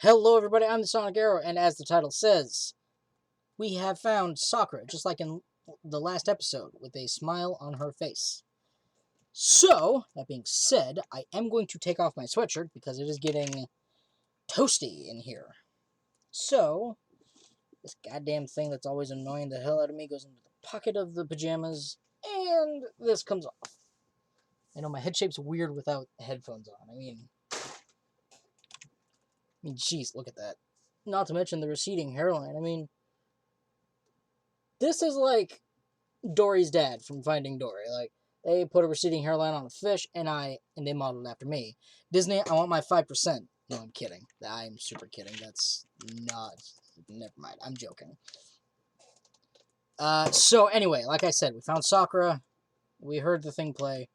Hello everybody, I'm the Sonic Arrow, and as the title says, we have found Sakura, just like in the last episode, with a smile on her face. So, that being said, I am going to take off my sweatshirt because it is getting toasty in here. So, this goddamn thing that's always annoying the hell out of me goes into the pocket of the pajamas, and this comes off. I know my head shape's weird without headphones on. I mean, jeez, look at that. Not to mention the receding hairline. I mean, this is like Dory's dad from Finding Dory. Like, they put a receding hairline on a fish, and they modeled after me. Disney, I want my 5%. No, I'm kidding. I'm super kidding. That's not... Never mind. I'm joking. So anyway, like I said, we found Sakura. We heard the thing play.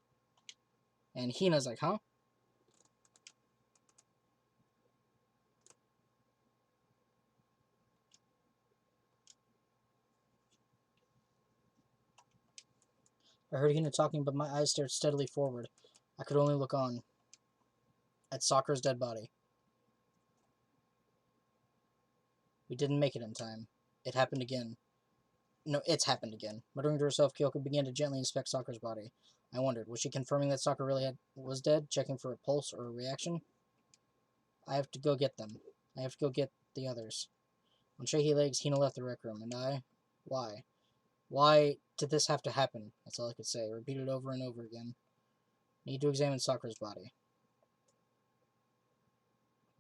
And Hina's like, huh? I heard Hina talking, but my eyes stared steadily forward. I could only look on. At Sakura's dead body. We didn't make it in time. It happened again. No, it's happened again. Muttering to herself, Kyoko began to gently inspect Sakura's body. I wondered, was she confirming that Sakura really was dead, checking for a pulse or a reaction? I have to go get them. I have to go get the others. On shaky legs, Hina left the rec room, and I... Why? Why did this have to happen? That's all I could say. Repeated over and over again. Need to examine Sakura's body.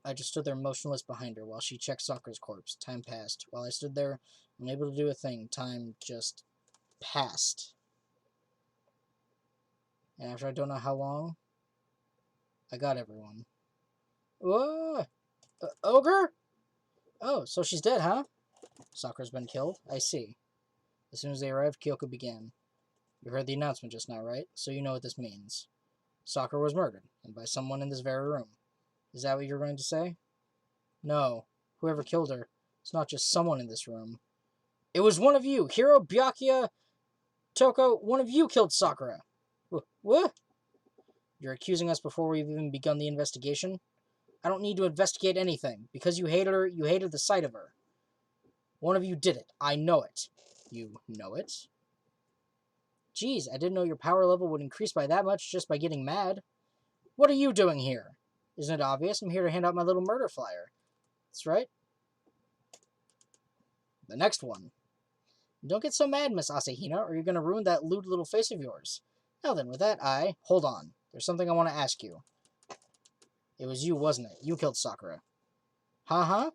I just stood there motionless behind her while she checked Sakura's corpse. Time passed. While I stood there, unable to do a thing, time just passed. And after I don't know how long, I got everyone. Whoa! Ogre? Oh, so she's dead, huh? Sakura's been killed? I see. As soon as they arrived, Kyoko began. You heard the announcement just now, right? So you know what this means. Sakura was murdered, and by someone in this very room. Is that what you're going to say? No. Whoever killed her, it's not just someone in this room. It was one of you! Hiro, Byakuya, Toko, one of you killed Sakura! What? You're accusing us before we've even begun the investigation? I don't need to investigate anything. Because you hated her, you hated the sight of her. One of you did it. I know it. You know it? Geez, I didn't know your power level would increase by that much just by getting mad. What are you doing here? Isn't it obvious? I'm here to hand out my little murder flyer. That's right. The next one. Don't get so mad, Miss Asahina, or you're going to ruin that lewd little face of yours. Now then, with that, Hold on. There's something I want to ask you. It was you, wasn't it? You killed Sakura. Huh?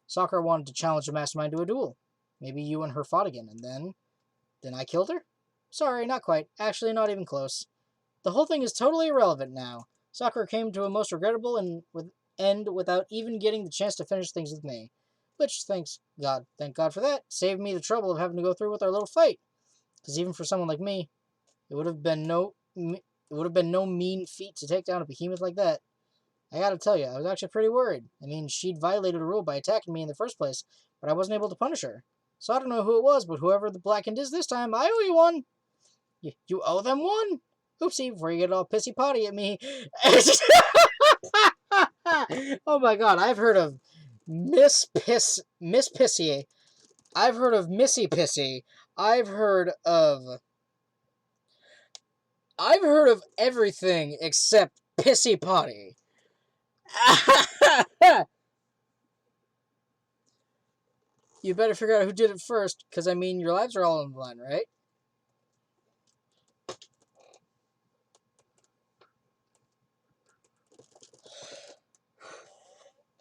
Sakura wanted to challenge the mastermind to a duel. Maybe you and her fought again, and then... Then I killed her? Sorry, not quite. Actually, not even close. The whole thing is totally irrelevant now. Sakura came to a most regrettable end without even getting the chance to finish things with me. Which, thank God for that, saved me the trouble of having to go through with our little fight. Because even for someone like me, it would have been no mean feat to take down a behemoth like that. I gotta tell you, I was actually pretty worried. I mean, she'd violated a rule by attacking me in the first place, but I wasn't able to punish her. So I don't know who it was, but whoever the blackened is this time, I owe you one. You owe them one? Oopsie, before you get all pissy potty at me. Oh my god, I've heard of Miss Pissy. I've heard of Missy Pissy. I've heard of everything except Pissy Potty. You better figure out who did it first, because I mean, your lives are all on the line, right?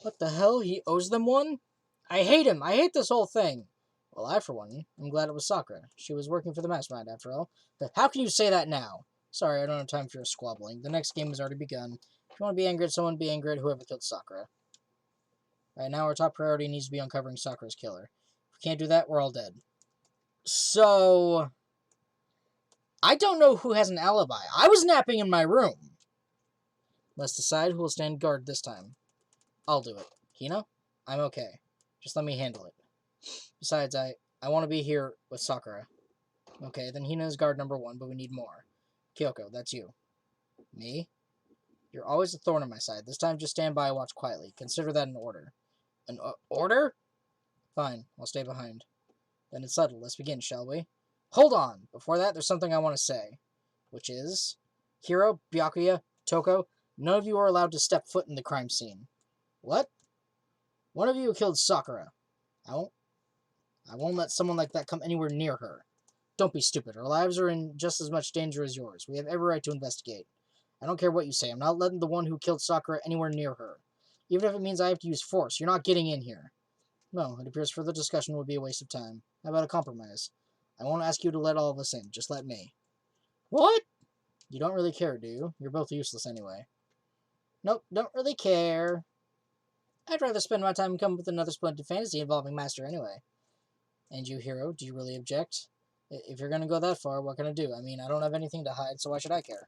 What the hell? He owes them one? I hate him. I hate this whole thing. Well, I, for one, am glad it was Sakura. She was working for the mastermind, after all. But how can you say that now? Sorry, I don't have time for your squabbling. The next game has already begun. If you want to be angry at someone, be angry at whoever killed Sakura. Right now, our top priority needs to be uncovering Sakura's killer. If we can't do that, we're all dead. So... I don't know who has an alibi. I was napping in my room. Let's decide who will stand guard this time. I'll do it. Hina? I'm okay. Just let me handle it. Besides, I want to be here with Sakura. Okay, then Hina is guard number 1, but we need more. Kyoko, that's you. Me? You're always a thorn on my side. This time, just stand by and watch quietly. Consider that an order. An order? Fine, I'll stay behind. Then it's settled. Let's begin, shall we? Hold on! Before that, there's something I want to say. Which is... Hiro, Byakuya, Toko, none of you are allowed to step foot in the crime scene. What? One of you killed Sakura. I won't let someone like that come anywhere near her. Don't be stupid. Our lives are in just as much danger as yours. We have every right to investigate. I don't care what you say. I'm not letting the one who killed Sakura anywhere near her. Even if it means I have to use force, you're not getting in here. No, it appears further discussion would be a waste of time. How about a compromise? I won't ask you to let all of us in. Just let me. What? You don't really care, do you? You're both useless anyway. Nope, don't really care. I'd rather spend my time and come up with another splendid fantasy involving Master anyway. And you, Hiro, do you really object? If you're going to go that far, what can I do? I mean, I don't have anything to hide, so why should I care?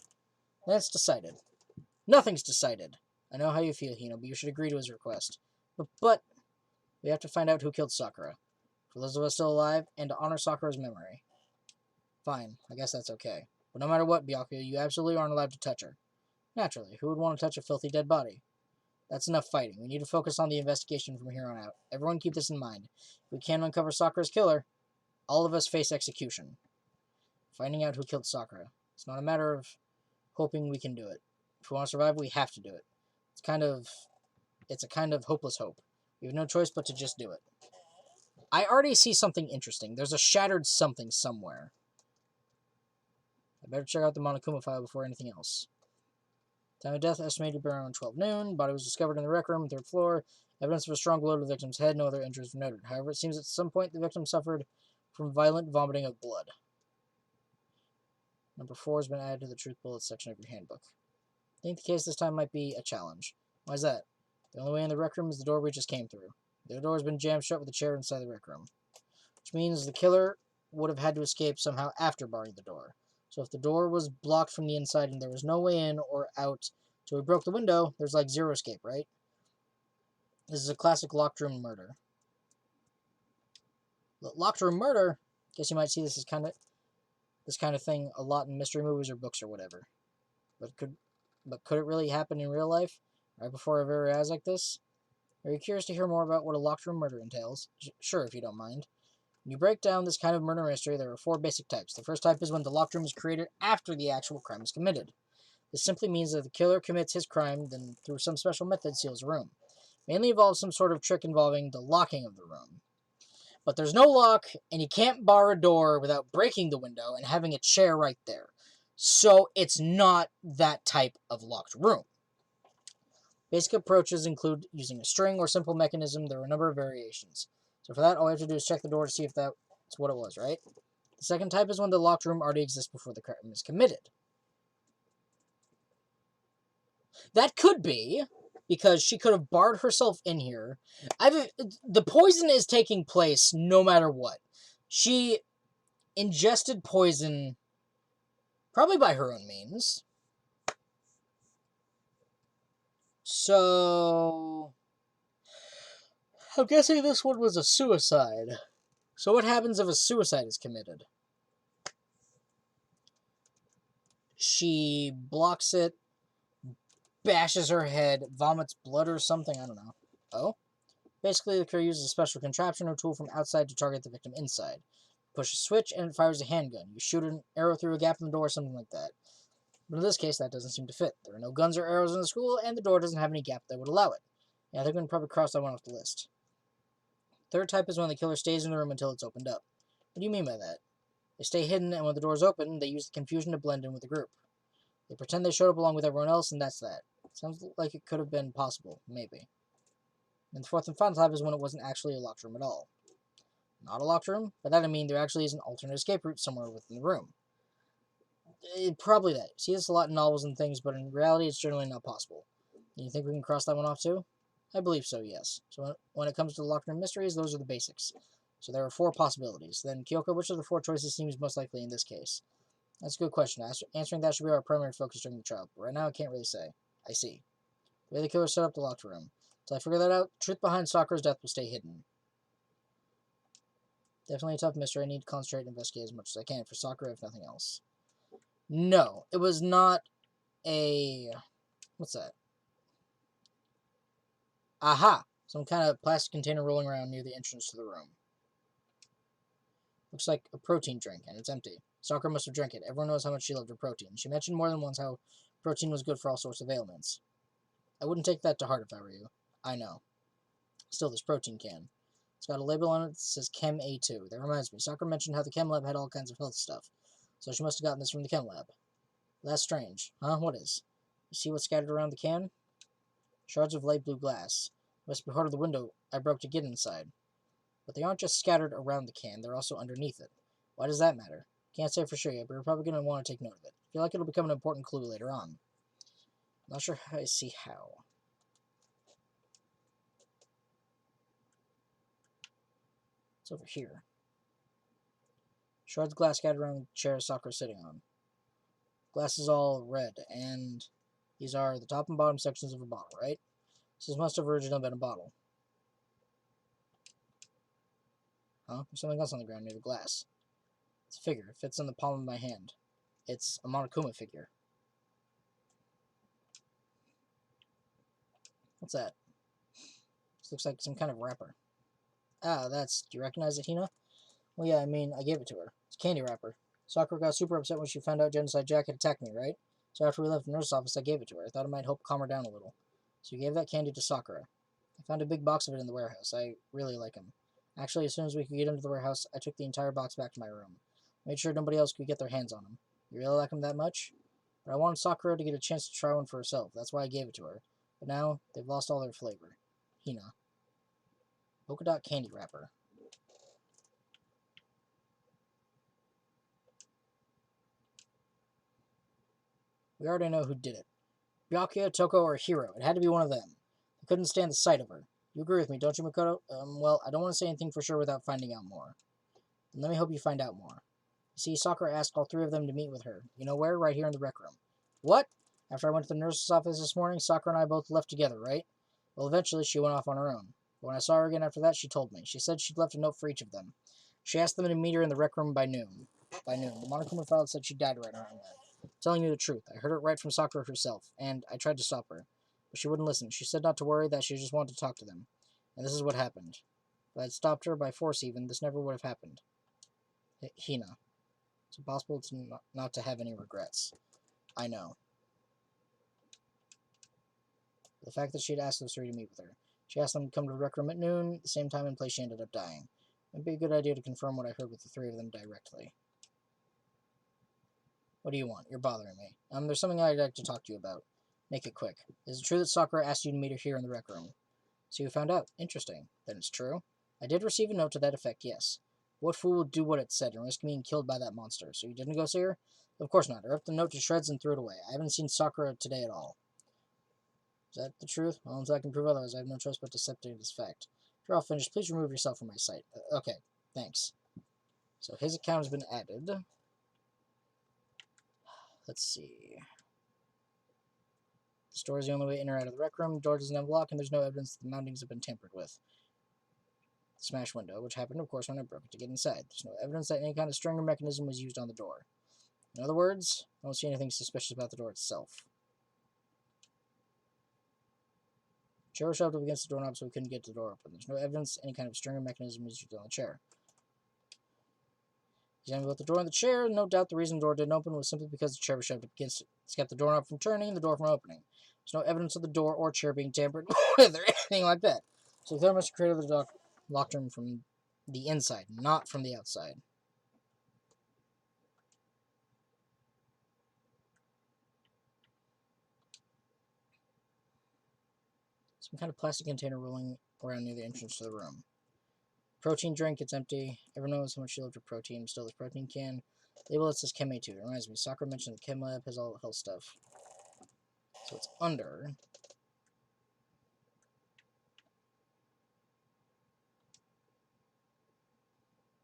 That's decided. Nothing's decided. I know how you feel, Hino, but you should agree to his request. But we have to find out who killed Sakura. For those of us still alive, and to honor Sakura's memory. Fine, I guess that's okay. But no matter what, Byakuya, you absolutely aren't allowed to touch her. Naturally, who would want to touch a filthy dead body? That's enough fighting. We need to focus on the investigation from here on out. Everyone keep this in mind. If we can't uncover Sakura's killer, all of us face execution. Finding out who killed Sakura. It's not a matter of hoping we can do it. If we want to survive, we have to do it. It's a kind of hopeless hope. We have no choice but to just do it. I already see something interesting. There's a shattered something somewhere. I better check out the Monokuma file before anything else. Time of death estimated to be around 12 noon. Body was discovered in the rec room, 3rd floor. Evidence of a strong blow to the victim's head. No other injuries were noted. However, it seems at some point the victim suffered from violent vomiting of blood. Number 4 has been added to the truth bullets section of your handbook. I think the case this time might be a challenge. Why is that? The only way in the rec room is the door we just came through. The other door has been jammed shut with a chair inside the rec room. Which means the killer would have had to escape somehow after barring the door. So if the door was blocked from the inside and there was no way in or out till we broke the window, there's like zero escape, right? This is a classic locked room murder. Locked room murder? Guess you might see this kind of thing a lot in mystery movies or books or whatever. But could it really happen in real life? Right before our very eyes like this? Are you curious to hear more about what a locked room murder entails? Sure, if you don't mind. When you break down this kind of murder mystery, there are 4 basic types. The first type is when the locked room is created after the actual crime is committed. This simply means that the killer commits his crime, then through some special method seals the room. Mainly involves some sort of trick involving the locking of the room. But there's no lock, and you can't bar a door without breaking the window and having a chair right there. So it's not that type of locked room. Basic approaches include using a string or simple mechanism. There are a number of variations. So for that, all we have to do is check the door to see if that's what it was, right? The second type is when the locked room already exists before the crime is committed. That could be because she could have barred herself in here. The poison is taking place no matter what. She ingested poison probably by her own means. So I'm guessing this one was a suicide. So what happens if a suicide is committed? She blocks it, bashes her head, vomits blood or something, I don't know. Oh? Basically, the killer uses a special contraption or tool from outside to target the victim inside. Push a switch and it fires a handgun. You shoot an arrow through a gap in the door or something like that. But in this case, that doesn't seem to fit. There are no guns or arrows in the school, and the door doesn't have any gap that would allow it. Yeah, I think we can probably cross that one off the list. Third type is when the killer stays in the room until it's opened up. What do you mean by that? They stay hidden, and when the door's open, they use the confusion to blend in with the group. They pretend they showed up along with everyone else, and that's that. Sounds like it could have been possible, maybe. And the fourth and final type is when it wasn't actually a locked room at all. Not a locked room, but that would mean there actually is an alternate escape route somewhere within the room. Probably that. See this a lot in novels and things, but in reality it's generally not possible. Do you think we can cross that one off too? I believe so, yes. So when it comes to locked room mysteries, those are the basics. So there are 4 possibilities. Then, Kyoko, which of the 4 choices seems most likely in this case? That's a good question. Answering that should be our primary focus during the trial, but right now I can't really say. I see. The way the killer set up the locked room. Until I figure that out, the truth behind Sakura's death will stay hidden. Definitely a tough mystery. I need to concentrate and investigate as much as I can for Sakura, if nothing else. No, it was not a... What's that? Aha! Some kind of plastic container rolling around near the entrance to the room. Looks like a protein drink, and it's empty. Sakura must have drank it. Everyone knows how much she loved her protein. She mentioned more than once how protein was good for all sorts of ailments. I wouldn't take that to heart if I were you. I know. Still, this protein can. It's got a label on it that says Chem A2. That reminds me, Sakura mentioned how the Chem Lab had all kinds of health stuff. So she must have gotten this from the Chem Lab. That's strange. Huh? What is? You see what's scattered around the can? Shards of light blue glass. Must be part of the window I broke to get inside. But they aren't just scattered around the can, they're also underneath it. Why does that matter? Can't say for sure yet, but we're probably going to want to take note of it. I feel like it'll become an important clue later on. Not sure how I see how. It's over here. Shards of glass scattered around the chair Sakura's sitting on. Glass is all red, and these are the top and bottom sections of a bottle, right? This must have originally been a bottle. Huh? There's something else on the ground near the glass. It's a figure. It fits in the palm of my hand. It's a Monokuma figure. What's that? This looks like some kind of wrapper. Ah, that's... Do you recognize it, Hina? Well, yeah, I mean, I gave it to her. It's a candy wrapper. Sakura got super upset when she found out Genocide Jack had attacked me, right? So after we left the nurse's office, I gave it to her. I thought it might help calm her down a little. So you gave that candy to Sakura. I found a big box of it in the warehouse. I really like them. Actually, as soon as we could get into the warehouse, I took the entire box back to my room. Made sure nobody else could get their hands on them. You really like them that much? But I wanted Sakura to get a chance to try one for herself. That's why I gave it to her. But now, they've lost all their flavor. Hina. Polka dot candy wrapper. We already know who did it. Byakuya, Toko, or Hiro. It had to be one of them. I couldn't stand the sight of her. You agree with me, don't you, Makoto? Well, I don't want to say anything for sure without finding out more. And let me hope you find out more. You see, Sakura asked all three of them to meet with her. You know where? Right here in the rec room. What? After I went to the nurse's office this morning, Sakura and I both left together, right? Well, eventually she went off on her own. But when I saw her again after that, she told me. She said she'd left a note for each of them. She asked them to meet her in the rec room by noon. The Monokuma file said she died right around then. I'm telling you the truth. I heard it right from Sakura herself, and I tried to stop her. But she wouldn't listen. She said not to worry, that she just wanted to talk to them. And this is what happened. If I had stopped her, by force even, this never would have happened. Hina. It's impossible not to have any regrets. I know. The fact that she had asked those three to meet with her. She asked them to come to the rec room at noon, the same time and place she ended up dying. It would be a good idea to confirm what I heard with the three of them directly. What do you want? You're bothering me. There's something I'd like to talk to you about. Make it quick. Is it true that Sakura asked you to meet her here in the rec room? So you found out. Interesting. Then it's true. I did receive a note to that effect, yes. What fool would do what it said and risk being killed by that monster? So you didn't go see her? Of course not. I ripped the note to shreds and threw it away. I haven't seen Sakura today at all. Is that the truth? Well, until I can prove otherwise, I have no choice but to accept it as fact. If you're all finished, please remove yourself from my sight. Okay, thanks. So his account has been added. Let's see. The store is the only way in or out of the rec room. The door doesn't unlock, and there's no evidence that the mountings have been tampered with. The smash window, which happened, of course, when I broke it to get inside. There's no evidence that any kind of string or mechanism was used on the door. In other words, I don't see anything suspicious about the door itself. The chair was shoved up against the doorknob so we couldn't get the door open. There's no evidence any kind of string or mechanism was used on the chair. Examining both the door and the chair, no doubt the reason the door didn't open was simply because the chair was shoved up against it. It's kept the doorknob from turning and the door from opening. There's no evidence of the door or chair being tampered with or anything like that. So the must have created the locked room from the inside, not from the outside. Some kind of plastic container rolling around near the entrance to the room. Protein drink, it's empty. Everyone knows how much she loved her protein. Still, this protein can. Label it says Chem A2. It reminds me, Sakura mentioned the Chem Lab has all the health stuff. So it's under.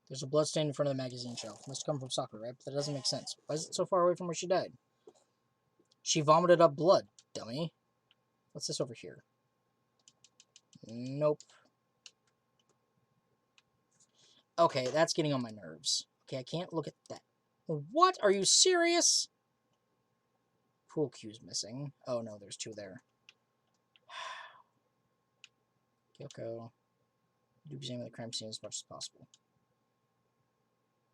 There's a blood stain in front of the magazine shelf. Must come from Sakura, right? But that doesn't make sense. Why is it so far away from where she died? She vomited up blood, dummy. What's this over here? Nope. Okay, that's getting on my nerves. Okay, I can't look at that. What? Are you serious? Pool cue's missing. Oh no, there's two there. Kyoko. Do examine the crime scene as much as possible.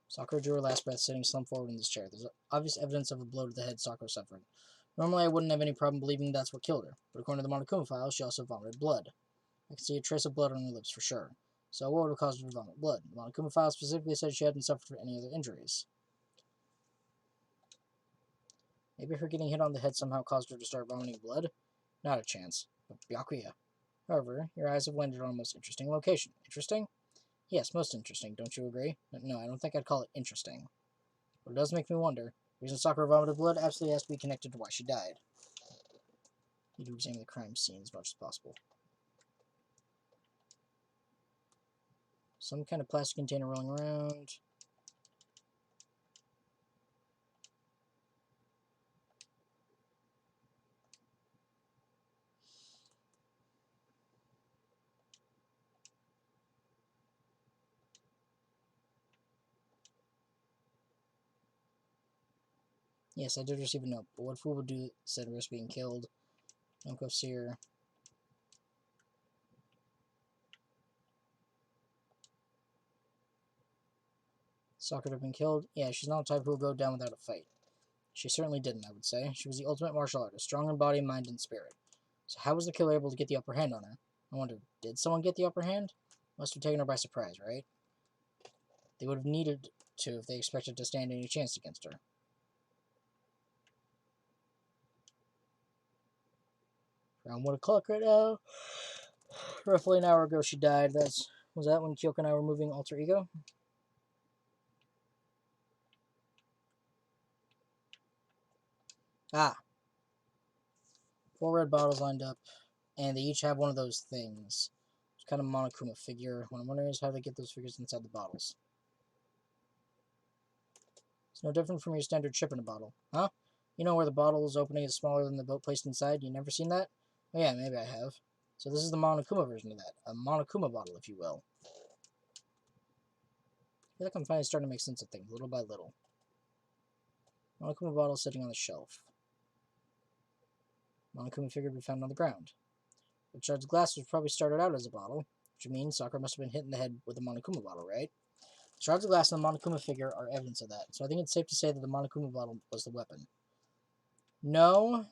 Sakura drew her last breath, sitting slumped forward in this chair. There's obvious evidence of a blow to the head Sakura suffered. Normally, I wouldn't have any problem believing that's what killed her, but according to the Monokuma file, she also vomited blood. I can see a trace of blood on her lips for sure. So what would have caused her to vomit blood? The Monokuma file specifically said she hadn't suffered any other injuries. Maybe her getting hit on the head somehow caused her to start vomiting blood? Not a chance. But Byakuya. However, your eyes have landed on a most interesting location. Interesting? Yes, most interesting, don't you agree? No, I don't think I'd call it interesting. But it does make me wonder. The reason Sakura vomited blood absolutely has to be connected to why she died. Need to examine the crime scene as much as possible. Some kind of plastic container rolling around. Yes, I did receive a note, but what fool would do said risk being killed? Don't go see her. Sakura have been killed? Yeah, she's not the type who will go down without a fight. She certainly didn't, I would say. She was the ultimate martial artist, strong in body, mind, and spirit. So how was the killer able to get the upper hand on her? I wonder, did someone get the upper hand? Must have taken her by surprise, right? They would have needed to if they expected to stand any chance against her. Around 1 o'clock right now. Roughly an hour ago she died. Was that when Kyoko and I were moving Alter Ego? Ah. 4 red bottles lined up, and they each have one of those things. It's kind of a Monokuma figure. What I'm wondering is how they get those figures inside the bottles. It's no different from your standard chip in a bottle. Huh? You know where the bottle's opening is smaller than the boat placed inside? You never seen that? Oh yeah, maybe I have. So this is the Monokuma version of that. A Monokuma bottle, if you will. I feel like I'm finally starting to make sense of things, little by little. Monokuma bottle sitting on the shelf. Monokuma figure to be found on the ground. The charged glass was probably started out as a bottle, which means Sakura must have been hit in the head with a Monokuma bottle, right? The shards of glass and the Monokuma figure are evidence of that, so I think it's safe to say that the Monokuma bottle was the weapon. No.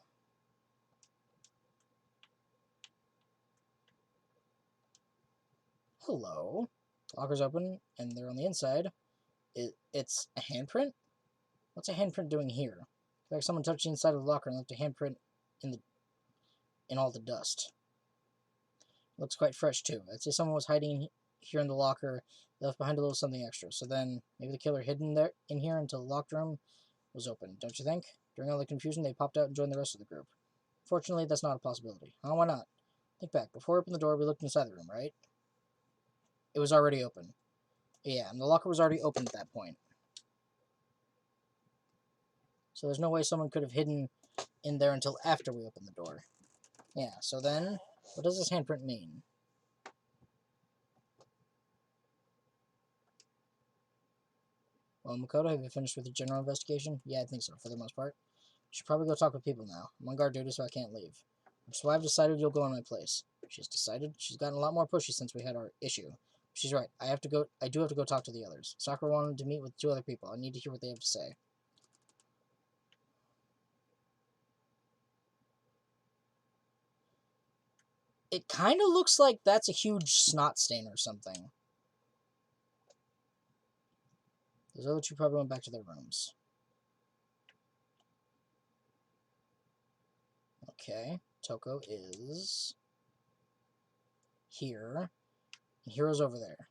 Hello. The locker's open, and they're on the inside. It's a handprint? What's a handprint doing here? It's like someone touched the inside of the locker and left a handprint in all the dust. It looks quite fresh, too. I'd say someone was hiding here in the locker, left behind a little something extra. So then, maybe the killer hid in here until the locked room was open, don't you think? During all the confusion, they popped out and joined the rest of the group. Fortunately, that's not a possibility. Oh, why not? Think back. Before we opened the door, we looked inside the room, right? It was already open. Yeah, and the locker was already open at that point. So there's no way someone could have hidden in there until after we opened the door. Yeah, so then, what does this handprint mean? Well, Makoto, have you finished with the general investigation? Yeah, I think so, for the most part. Should probably go talk with people now. I'm on guard duty, so I can't leave. So I've decided you'll go in my place. She's decided? She's gotten a lot more pushy since we had our issue. She's right. I do have to go talk to the others. Sakura wanted to meet with 2 other people. I need to hear what they have to say. It kind of looks like that's a huge snot stain or something. Those other 2 probably went back to their rooms. Okay. Toko is here. And Hiro's over there.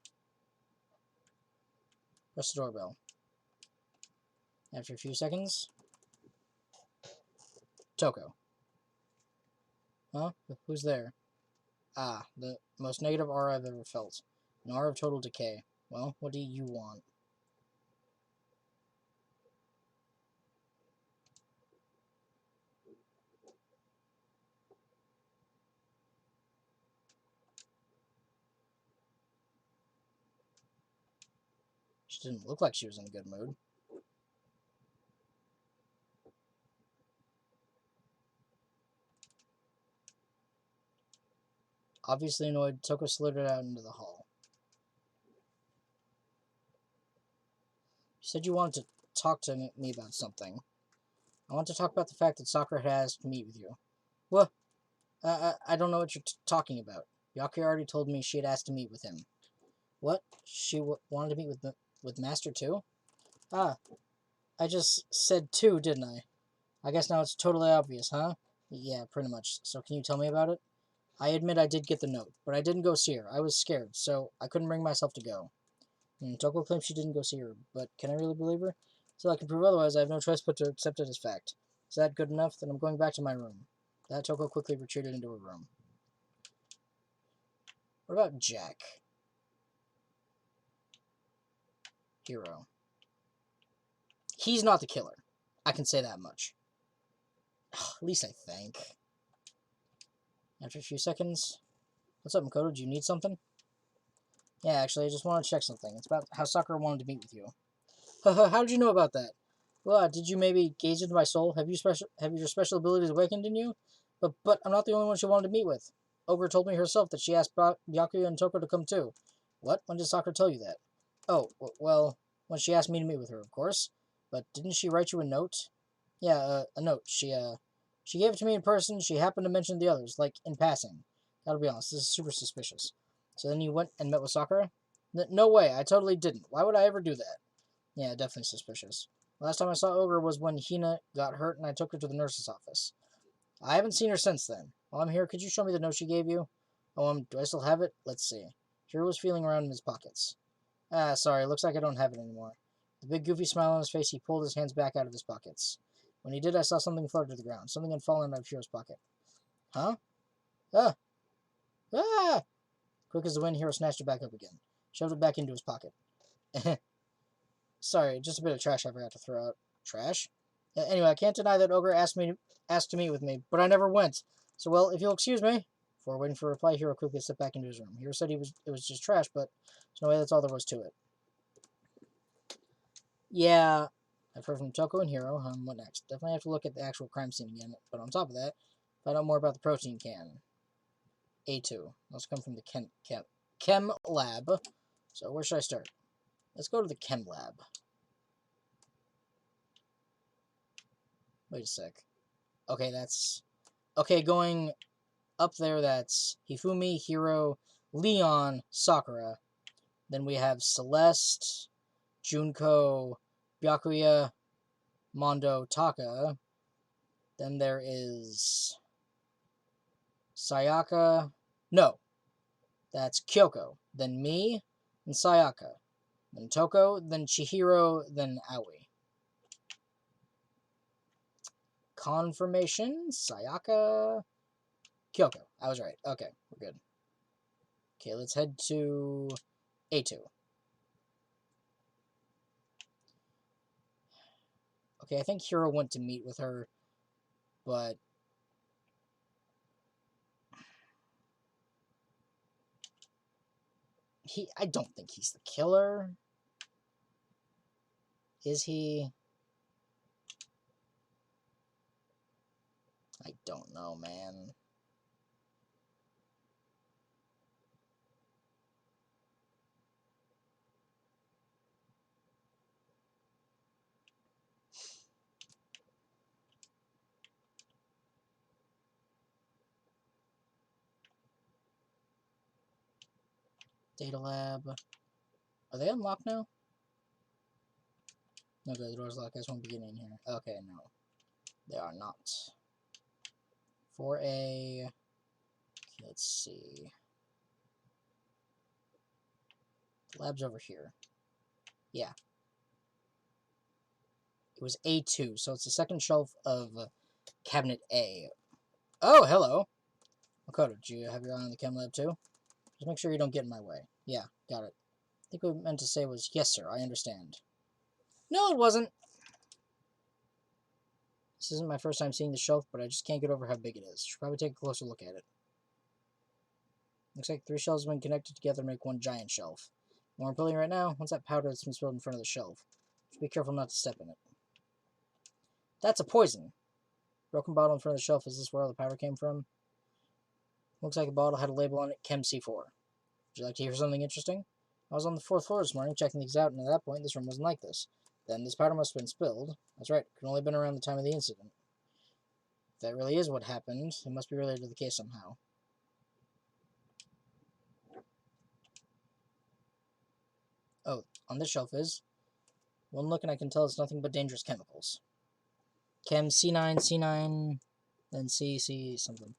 Press the doorbell. After a few seconds. Toko. Huh? Who's there? Ah, the most negative aura I've ever felt. An aura of total decay. Well, what do you want? She didn't look like she was in a good mood. Obviously annoyed, Toko slithered out into the hall. You said you wanted to talk to me about something. I want to talk about the fact that Sakura had asked to meet with you. What? I don't know what you're talking about. Byakuya already told me she had asked to meet with him. What? She wanted to meet with Master too? Ah, I just said two, didn't I? I guess now it's totally obvious, huh? Yeah, pretty much. So can you tell me about it? I admit I did get the note, but I didn't go see her. I was scared, so I couldn't bring myself to go. Toko claims she didn't go see her, but can I really believe her? So I can prove otherwise, I have no choice but to accept it as fact. Is that good enough? Then I'm going back to my room. That Toko quickly retreated into her room. What about Jack? Hero. He's not the killer. I can say that much. At least I think. After a few seconds. What's up, Makoto? Do you need something? Yeah, actually, I just want to check something. It's about how Sakura wanted to meet with you. How did you know about that? Well, did you maybe gaze into my soul? Have your special abilities awakened in you? But I'm not the only one she wanted to meet with. Ogre told me herself that she asked Byakuya and Toko to come too. What? When did Sakura tell you that? Oh, well, when she asked me to meet with her, of course. But didn't she write you a note? Yeah, a note. She gave it to me in person. She happened to mention the others, like, in passing. Gotta be honest, this is super suspicious. So then you went and met with Sakura? No way, I totally didn't. Why would I ever do that? Yeah, definitely suspicious. Last time I saw Ogre was when Hina got hurt and I took her to the nurse's office. I haven't seen her since then. While I'm here, could you show me the note she gave you? Oh, do I still have it? Let's see. Hiro was feeling around in his pockets. Ah, sorry, looks like I don't have it anymore. With a big goofy smile on his face, he pulled his hands back out of his pockets. When he did, I saw something flutter to the ground. Something had fallen out of Hiro's pocket. Huh? Ah! Ah! Quick as the wind, Hiro snatched it back up again. Shoved it back into his pocket. Sorry, just a bit of trash I forgot to throw out. Trash? Anyway, I can't deny that Ogre asked to meet with me, but I never went. So, well, if you'll excuse me. Before waiting for a reply, Hiro quickly stepped back into his room. Hiro said it was just trash, but there's no way that's all there was to it. Yeah, I've heard from Toko and Hiro. What next? Definitely have to look at the actual crime scene again, but on top of that, find out more about the protein can. A2. Those come from the chem lab. So where should I start? Let's go to the chem lab. Wait a sec. Okay, that's... Okay, going up there, that's Hifumi, Hiro, Leon, Sakura. Then we have Celeste, Junko, Byakuya, Mondo, Taka. Then there is Sayaka. No, that's Kyoko. Then me, and Sayaka. Then Toko, then Chihiro, then Aoi. Confirmation, Sayaka, Kyoko. I was right. Okay, we're good. Okay, let's head to A2. Okay, I think Hiro went to meet with her, but... I don't think he's the killer. Is he? I don't know, man. Data lab. Are they unlocked now? No, the door's locked. I just won't be getting in here. Okay, no. They are not. 4A. Okay, let's see. The lab's over here. Yeah. It was A2, so it's the second shelf of cabinet A. Oh, hello. Makoto, did you have your eye on the chem lab too? Just make sure you don't get in my way. Yeah, got it. I think what we meant to say was, yes, sir, I understand. No, it wasn't. This isn't my first time seeing the shelf, but I just can't get over how big it is. Should probably take a closer look at it. Looks like 3 shelves when connected together make one giant shelf. More importantly right now, what's that powder that's been spilled in front of the shelf? Just be careful not to step in it. That's a poison. Broken bottle in front of the shelf, is this where all the powder came from? Looks like a bottle had a label on it, Chem C4. Would you like to hear something interesting? I was on the 4th floor this morning checking things out, and at that point, this room wasn't like this. Then this powder must have been spilled. That's right, it could only have been around the time of the incident. If that really is what happened, it must be related to the case somehow. Oh, on this shelf is... One look and I can tell it's nothing but dangerous chemicals. Chem C9, C9, then C something.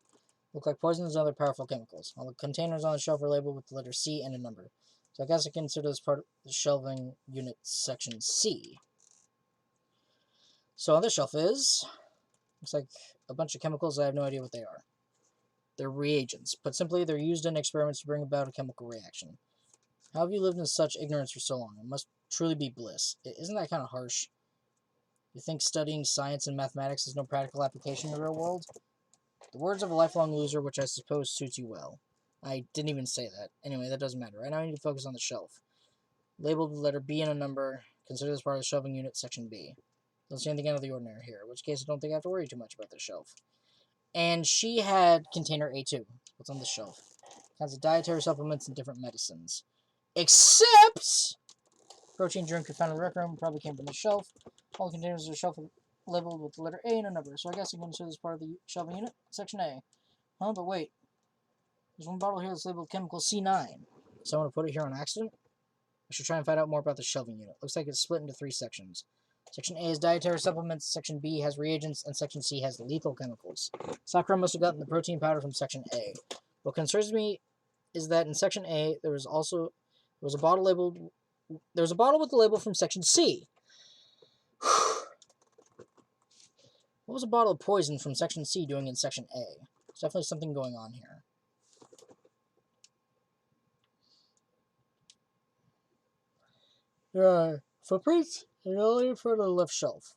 Look like poisons and other powerful chemicals. All the containers on the shelf are labeled with the letter C and a number. So I guess I consider this part of the shelving unit section C. So on this shelf is... Looks like a bunch of chemicals. I have no idea what they are. They're reagents. Put simply, they're used in experiments to bring about a chemical reaction. How have you lived in such ignorance for so long? It must truly be bliss. Isn't that kind of harsh? You think studying science and mathematics has no practical application in the real world? The words of a lifelong loser, which I suppose suits you well. I didn't even say that. Anyway, that doesn't matter. Right now I need to focus on the shelf. Labeled with the letter B and a number. Consider this part of the shelving unit, section B. Don't see anything out of the ordinary here, in which case I don't think I have to worry too much about this shelf. And she had container A2. What's on the shelf? Kinds of dietary supplements and different medicines. Except... Protein drink we found in the rec room probably came from the shelf. All the containers of the shelf are labeled with the letter A and a number, so I guess I'm going to consider this part of the shelving unit, section A. Huh, but wait. There's one bottle here that's labeled chemical C9. So I'm going to put it here on accident? I should try and find out more about the shelving unit. Looks like it's split into 3 sections. Section A is dietary supplements, Section B has reagents, and Section C has lethal chemicals. Sakura must have gotten the protein powder from Section A. What concerns me is that in Section A, there was a bottle with the label from Section C. What was a bottle of poison from Section C doing in Section A? There's definitely something going on here. There are footprints in the only front of the left shelf.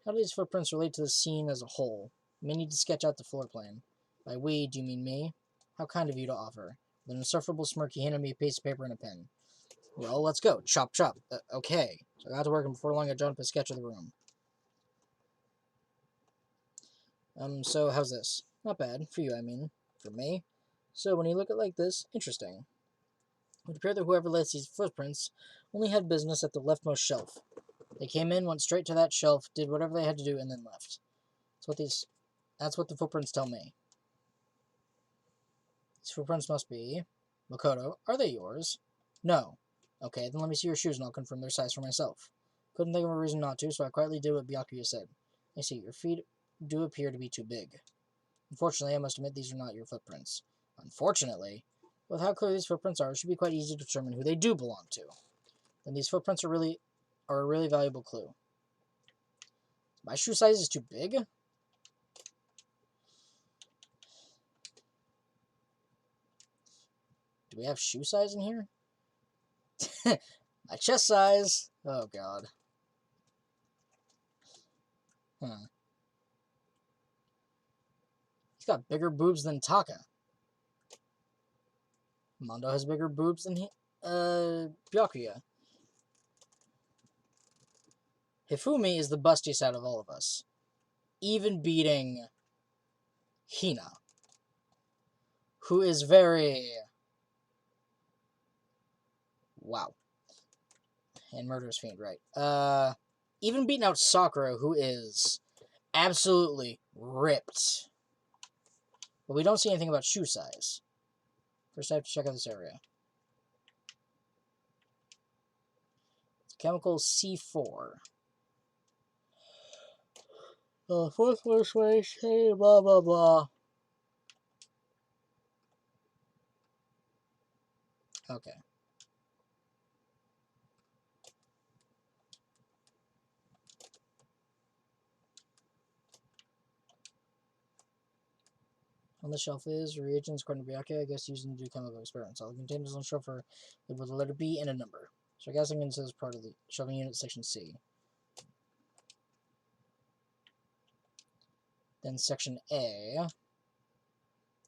How do these footprints relate to the scene as a whole? You may need to sketch out the floor plan. By we, do you mean me? How kind of you to offer. With an insufferable smirk, he handed me a piece of paper and a pen. Well, let's go. Chop, chop. Okay. So I got to work, and before long I drawn up a sketch of the room. So how's this? Not bad. For you, I mean. For me? So when you look at it like this, interesting. It would appear that whoever left these footprints only had business at the leftmost shelf. They came in, went straight to that shelf, did whatever they had to do, and then left. That's what the footprints tell me. These footprints must be... Makoto, are they yours? No. Okay, then let me see your shoes and I'll confirm their size for myself. Couldn't think of a reason not to, so I quietly did what Byakuya said. I see, your feet do appear to be too big. Unfortunately, I must admit these are not your footprints. Unfortunately? With how clear these footprints are, it should be quite easy to determine who they do belong to. Then these footprints are a really valuable clue. My shoe size is too big? Do we have shoe size in here? My chest size. Oh, God. Huh. He's got bigger boobs than Taka. Mondo has bigger boobs than Byakuya. Hifumi is the bustiest out of all of us. Even beating Hina. Who is very... Wow. And Murderous Fiend, right. Even beating out Sakura, who is absolutely ripped. But we don't see anything about shoe size. First I have to check out this area. It's chemical C4. Fourth floor space, hey, blah, blah, blah. Okay. On the shelf is reagents according to Byakuya, I guess using to do chemical experiments. All the containers on the shelf are labeled with the letter B and a number. So I guess I'm going to say this part of the shelving unit, section C. Then section A.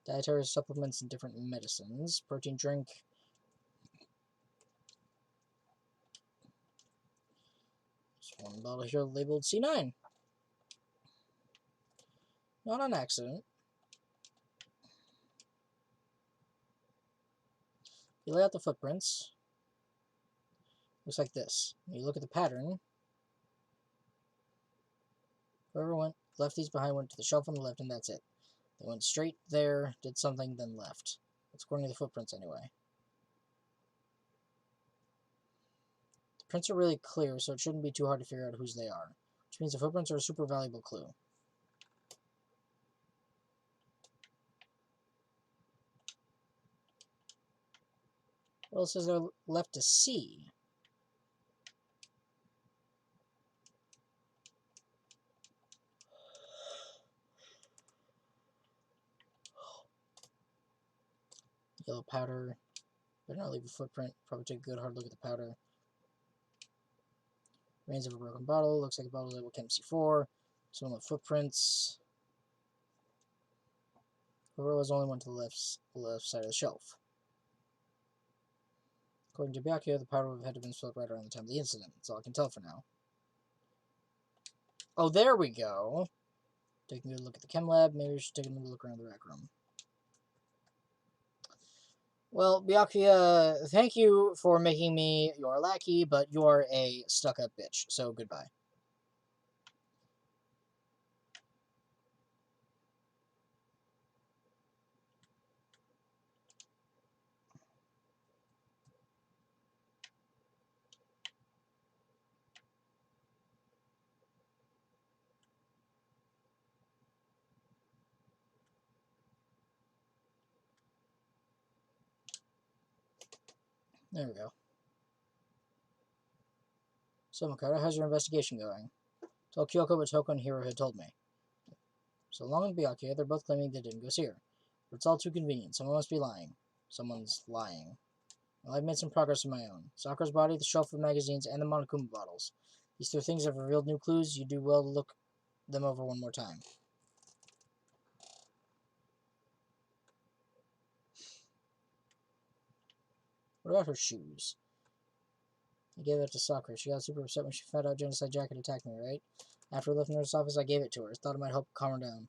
Dietary supplements and different medicines. Protein drink. There's one bottle here labeled C9. Not on accident. You lay out the footprints. Looks like this. You look at the pattern. Whoever left these behind went to the shelf on the left, and that's it. They went straight there, did something, then left. That's according to the footprints, anyway. The prints are really clear, so it shouldn't be too hard to figure out whose they are. Which means the footprints are a super valuable clue. What else is there left to see? Yellow powder. Better not leave a footprint. Probably take a good hard look at the powder. Remains of a broken bottle. Looks like a bottle labeled Chem C4. Some of the footprints. Whoever was only one to the left side of the shelf. According to Byakuya, the powder had to have been spilled right around the time of the incident. That's all I can tell for now. Oh, there we go. Taking a good look at the chem lab. Maybe we should take another look around the rec room. Well, Byakuya, thank you for making me your lackey, but you're a stuck-up bitch, so goodbye. There we go. So, Makoto, how's your investigation going? Tell Kyoko what Toko and Hiro had told me. So Long and Byakuya, they're both claiming they didn't go see her. But it's all too convenient. Someone must be lying. Someone's lying. Well, I've made some progress of my own. Sakura's body, the shelf of magazines, and the Monokuma bottles. These three things have revealed new clues. You do well to look them over one more time. What about her shoes? I gave it to Sakura. She got super upset when she found out Genocide Jack had attacked me, right? After I left the nurse's office, I gave it to her. Thought it might help calm her down.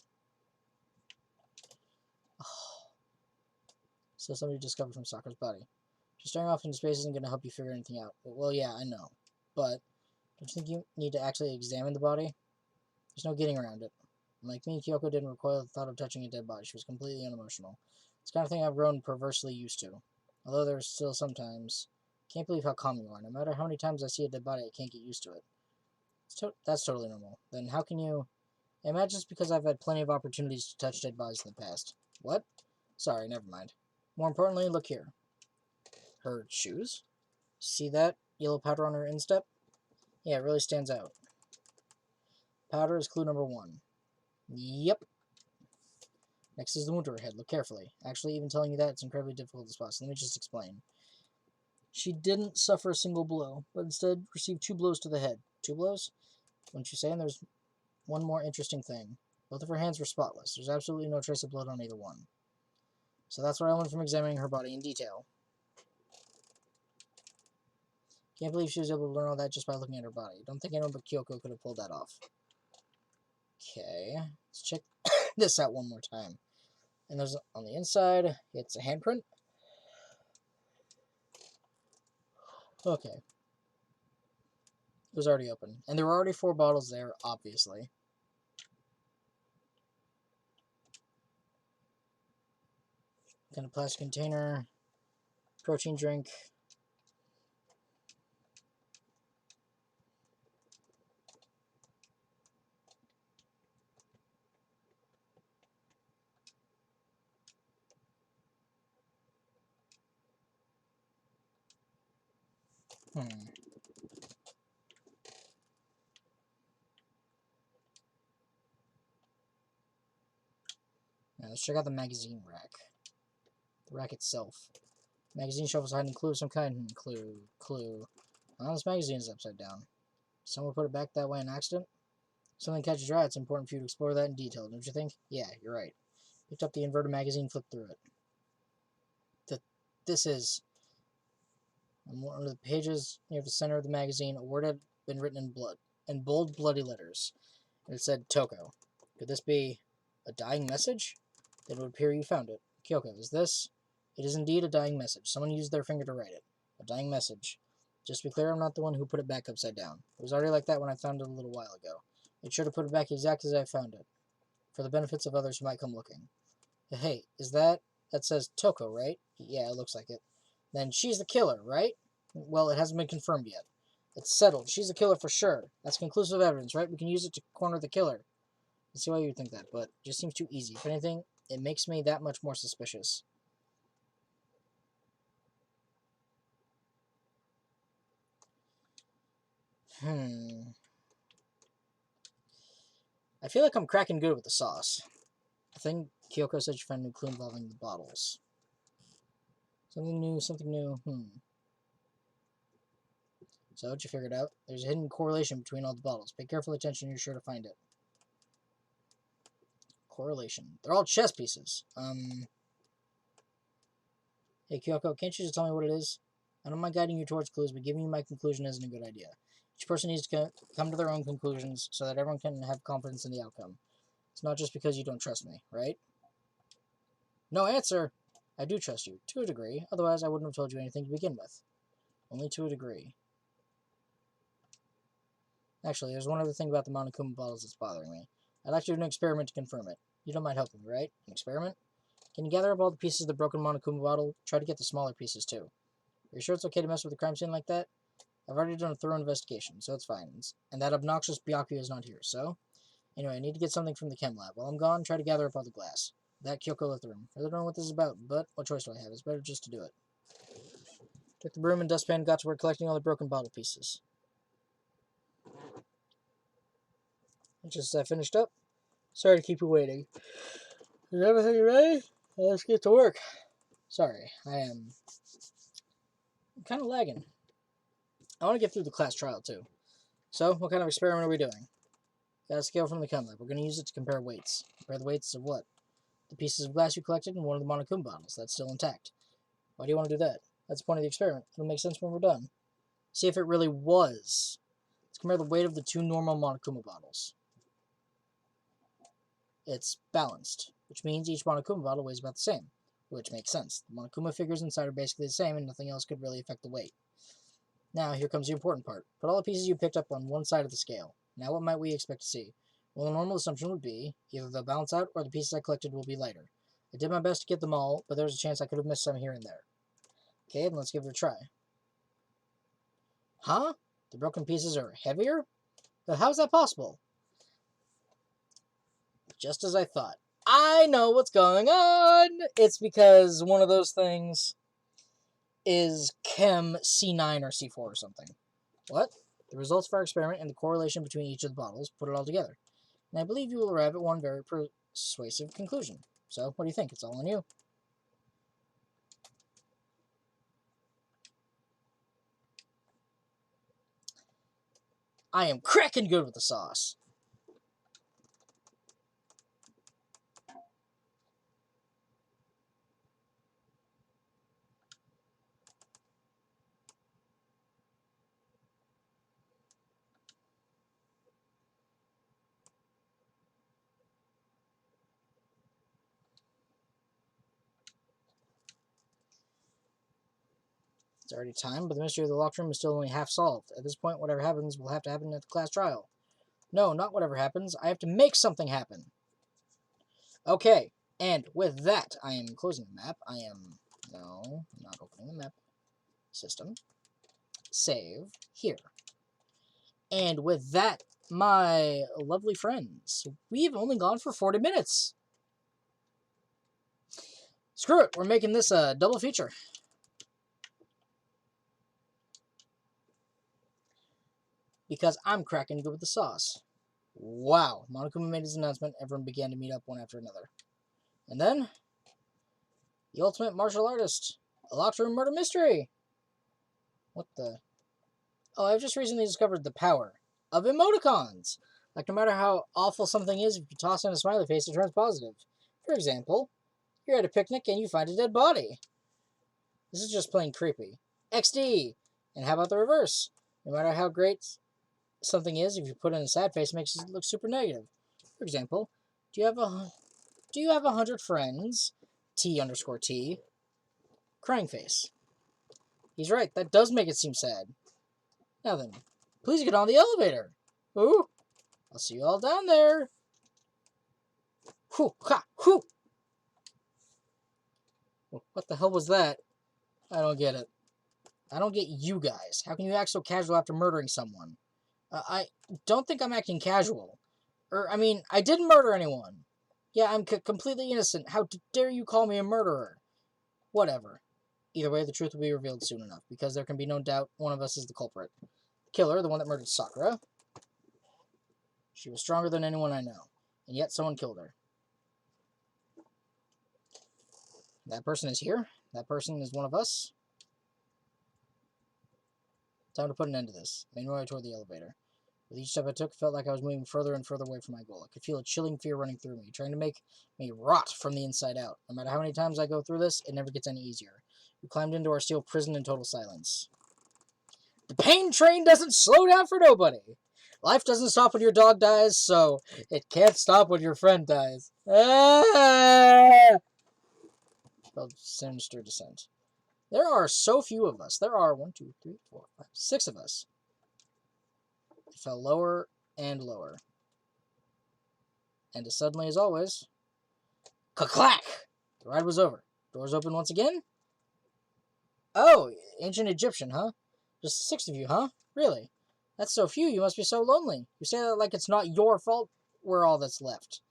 So somebody discovered from Sakura's body. Just staring off into space isn't going to help you figure anything out. Well, yeah, I know. But don't you think you need to actually examine the body? There's no getting around it. Like me, Kyoko didn't recoil at the thought of touching a dead body. She was completely unemotional. It's the kind of thing I've grown perversely used to. Although there's still sometimes... Can't believe how calm you are. No matter how many times I see a dead body, I can't get used to it. That's totally normal. Then how can you... I imagine it's because I've had plenty of opportunities to touch dead bodies in the past. What? Sorry, never mind. More importantly, look here. Her shoes? See that yellow powder on her instep? Yeah, it really stands out. Powder is clue number 1. Yep. Next is the wound to her head. Look carefully. Actually, even telling you that, it's incredibly difficult to spot, so let me just explain. She didn't suffer a single blow, but instead received 2 blows to the head. 2 blows? Wouldn't you say? And there's one more interesting thing. Both of her hands were spotless. There's absolutely no trace of blood on either one. So that's what I learned from examining her body in detail. Can't believe she was able to learn all that just by looking at her body. Don't think anyone but Kyoko could have pulled that off. Okay, let's check this out one more time. And there's, on the inside, it's a handprint. Okay. It was already open. And there were already 4 bottles there, obviously. Kind of plastic container. Protein drink. Now let's check out the magazine rack. The rack itself. Magazine shelf is hiding clue of some kind. Clue. Well, this magazine is upside down. Someone put it back that way on accident? Something catches your eye, it's important for you to explore that in detail, don't you think? Yeah, you're right. Picked up the inverted magazine, flipped through it. This is... On one of the pages near the center of the magazine, a word had been written in bold, bloody letters. And it said, Toko. Could this be a dying message? Then it would appear you found it. Kyoko, is this It is indeed a dying message. Someone used their finger to write it. A dying message. Just to be clear, I'm not the one who put it back upside down. It was already like that when I found it a little while ago. It should have put it back exactly as I found it, for the benefits of others who might come looking. Hey, is that... That says Toko, right? Yeah, it looks like it. Then she's the killer, right? Well, it hasn't been confirmed yet. It's settled. She's the killer for sure. That's conclusive evidence, right? We can use it to corner the killer. I see why you think that, but it just seems too easy. If anything, it makes me that much more suspicious. I feel like I'm cracking good with the sauce. I think Kyoko said she found a new clue involving the bottles. Something new, something new. So, did you figure it out? There's a hidden correlation between all the bottles. Pay careful attention, you're sure to find it. Correlation. They're all chess pieces. Hey, Kyoko, can't you just tell me what it is? I don't mind guiding you towards clues, but giving you my conclusion isn't a good idea. Each person needs to come to their own conclusions so that everyone can have confidence in the outcome. It's not just because you don't trust me, right? No answer! I do trust you, to a degree. Otherwise, I wouldn't have told you anything to begin with. Only to a degree. Actually, there's one other thing about the Monokuma bottles that's bothering me. I'd like to do an experiment to confirm it. You don't mind helping me, right? An experiment? Can you gather up all the pieces of the broken Monokuma bottle? Try to get the smaller pieces, too. Are you sure it's okay to mess with the crime scene like that? I've already done a thorough investigation, so it's fine. And that obnoxious Byakuya is not here, so... Anyway, I need to get something from the chem lab. While I'm gone, try to gather up all the glass. That Kyoko left the room. I really don't know what this is about, but what choice do I have? It's better just to do it. Took the broom and dustpan, got to work collecting all the broken bottle pieces. Just as I finished up. Sorry to keep you waiting. Is everything ready? Well, let's get to work. Sorry, I'm kind of lagging. I want to get through the class trial, too. So, what kind of experiment are we doing? Got a scale from the chem lab. We're going to use it to compare weights. Compare the weights of what? The pieces of glass you collected and one of the Monokuma bottles. That's still intact. Why do you want to do that? That's the point of the experiment. It'll make sense when we're done. See if it really was. Let's compare the weight of the two normal Monokuma bottles. It's balanced, which means each Monokuma bottle weighs about the same, which makes sense. The Monokuma figures inside are basically the same and nothing else could really affect the weight. Now, here comes the important part. Put all the pieces you picked up on one side of the scale. Now, what might we expect to see? Well, the normal assumption would be either they'll balance out or the pieces I collected will be lighter. I did my best to get them all, but there's a chance I could have missed some here and there. Okay, then let's give it a try. Huh? The broken pieces are heavier? But how is that possible? Just as I thought. I know what's going on! It's because one of those things is Chem C9 or C4 or something. What? The results of our experiment and the correlation between each of the bottles, put it all together. And I believe you will arrive at one very persuasive conclusion. So, what do you think? It's all on you. I am cracking good with the sauce. It's already time, but the mystery of the locked room is still only half solved. At this point, whatever happens will have to happen at the class trial. No, not whatever happens. I have to make something happen. Okay, and with that, I am closing the map. No, I'm not opening the map. System. Save. Here. And with that, my lovely friends, we've only gone for 40 minutes. Screw it, we're making this a double feature. Because I'm cracking good with the sauce. Wow. Monokuma made his announcement. Everyone began to meet up one after another. And then, the ultimate martial artist. A locked room murder mystery. What the? Oh, I've just recently discovered the power of emoticons. Like, no matter how awful something is, if you toss in a smiley face, it turns positive. For example, you're at a picnic and you find a dead body. This is just plain creepy. XD! And how about the reverse? No matter how great something is, if you put in a sad face, it makes it look super negative. For example, do you have 100 friends? T_T. Crying face. He's right. That does make it seem sad. Now then, please get on the elevator. Ooh, I'll see you all down there. Whew, ha, whew. What the hell was that? I don't get it. I don't get you guys. How can you act so casual after murdering someone? I don't think I'm acting casual. I mean, I didn't murder anyone. Yeah, I'm completely innocent. How dare you call me a murderer? Whatever. Either way, the truth will be revealed soon enough, because there can be no doubt one of us is the culprit. Killer, the one that murdered Sakura. She was stronger than anyone I know, and yet someone killed her. That person is here. That person is one of us. Time to put an end to this. I made my way toward the elevator. With each step I took, it felt like I was moving further and further away from my goal. I could feel a chilling fear running through me, trying to make me rot from the inside out. No matter how many times I go through this, it never gets any easier. We climbed into our steel prison in total silence. The pain train doesn't slow down for nobody. Life doesn't stop when your dog dies, so it can't stop when your friend dies. Felt sinister descent. There are so few of us. There are 1, 2, 3, 4, 5, 6 of us. It fell lower and lower. And as suddenly as always, clack! The ride was over. Doors open once again. Oh, ancient Egyptian, huh? Just 6 of you, huh? Really? That's so few. You must be so lonely. You say that like it's not your fault we're all that's left.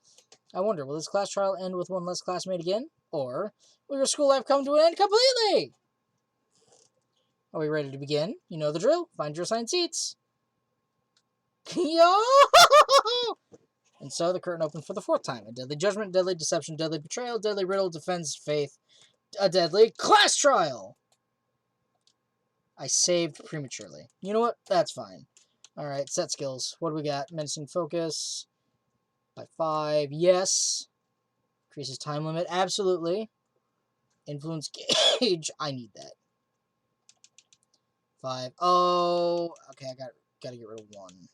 I wonder, will this class trial end with one less classmate again? Or will your school life come to an end completely? Are we ready to begin? You know the drill. Find your assigned seats. Yo! And so the curtain opened for the 4th time. A deadly judgment, deadly deception, deadly betrayal, deadly riddle, defense, faith, a deadly class trial. I saved prematurely. You know what? That's fine. Alright, set skills. What do we got? Menacing focus. By 5. Yes. Increases time limit. Absolutely. Influence gauge. I need that. 5. Oh. Okay, I gotta get rid of 1.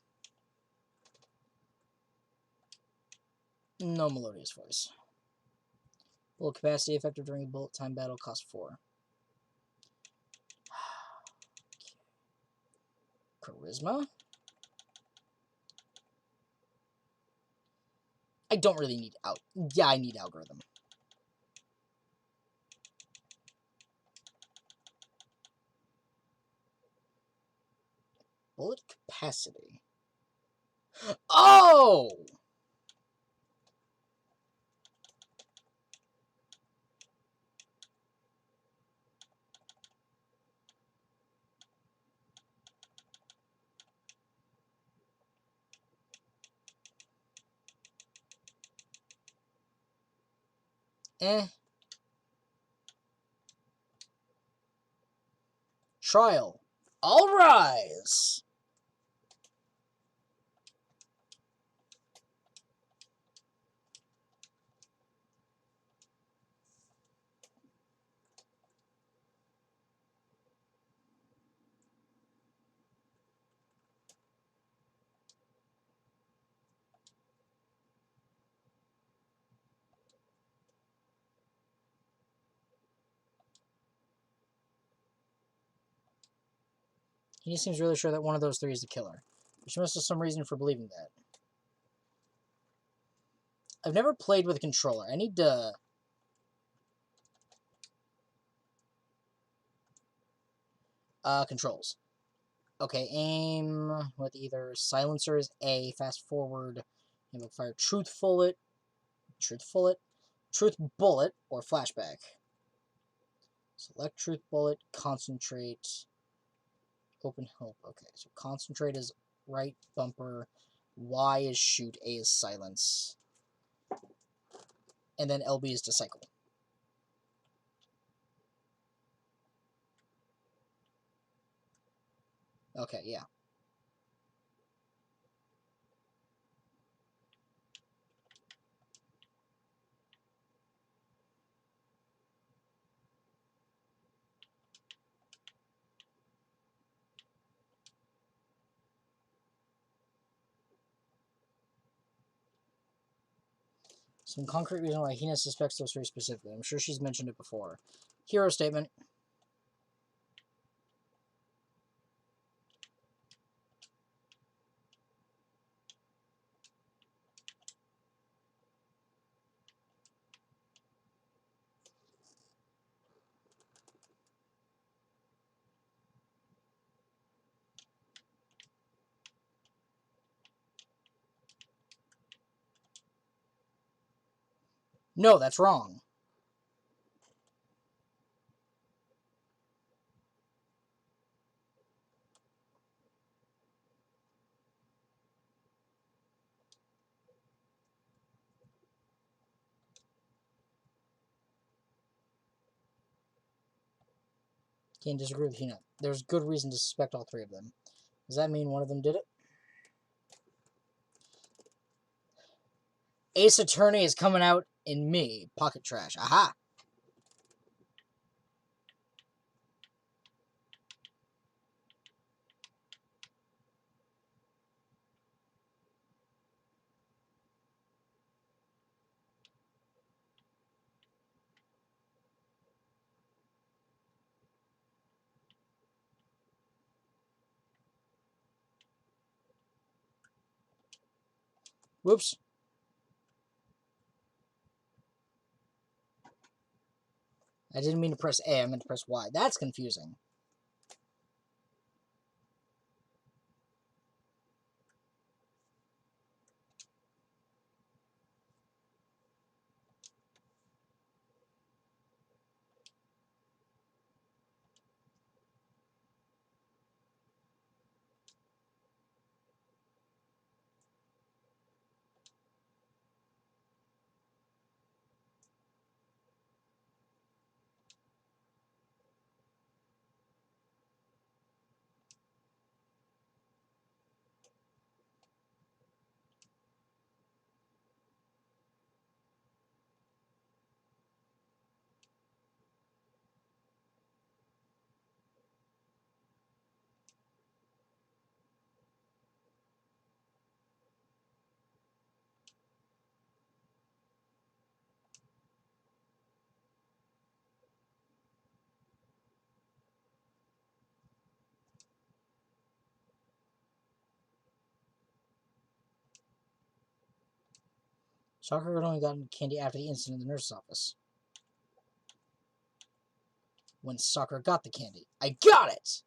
No melodious voice. Bullet capacity effective during a bullet time battle cost 4. Charisma? I don't really need yeah, I need algorithm. Bullet capacity. Oh! Trial. All rise! He seems really sure that one of those 3 is the killer. But she must have some reason for believing that. I've never played with a controller. I need to... controls. Okay, aim with either silencer is A, fast forward, fire, truth bullet, truth bullet, or flashback. Select truth bullet, concentrate, open hope. Okay, so concentrate is right bumper, Y is shoot, A is silence, and then LB is to cycle. Okay, yeah. Some concrete reason why Hina suspects those 3 specifically. I'm sure she's mentioned it before. Hero statement. No, that's wrong. Can't disagree with Hina. There's good reason to suspect all three of them. Does that mean one of them did it? Ace Attorney is coming out in me. Pocket trash. Aha! Whoops. I didn't mean to press A, I meant to press Y. That's confusing. Sakura had only gotten candy after the incident in the nurse's office. When Sakura got the candy. I got it!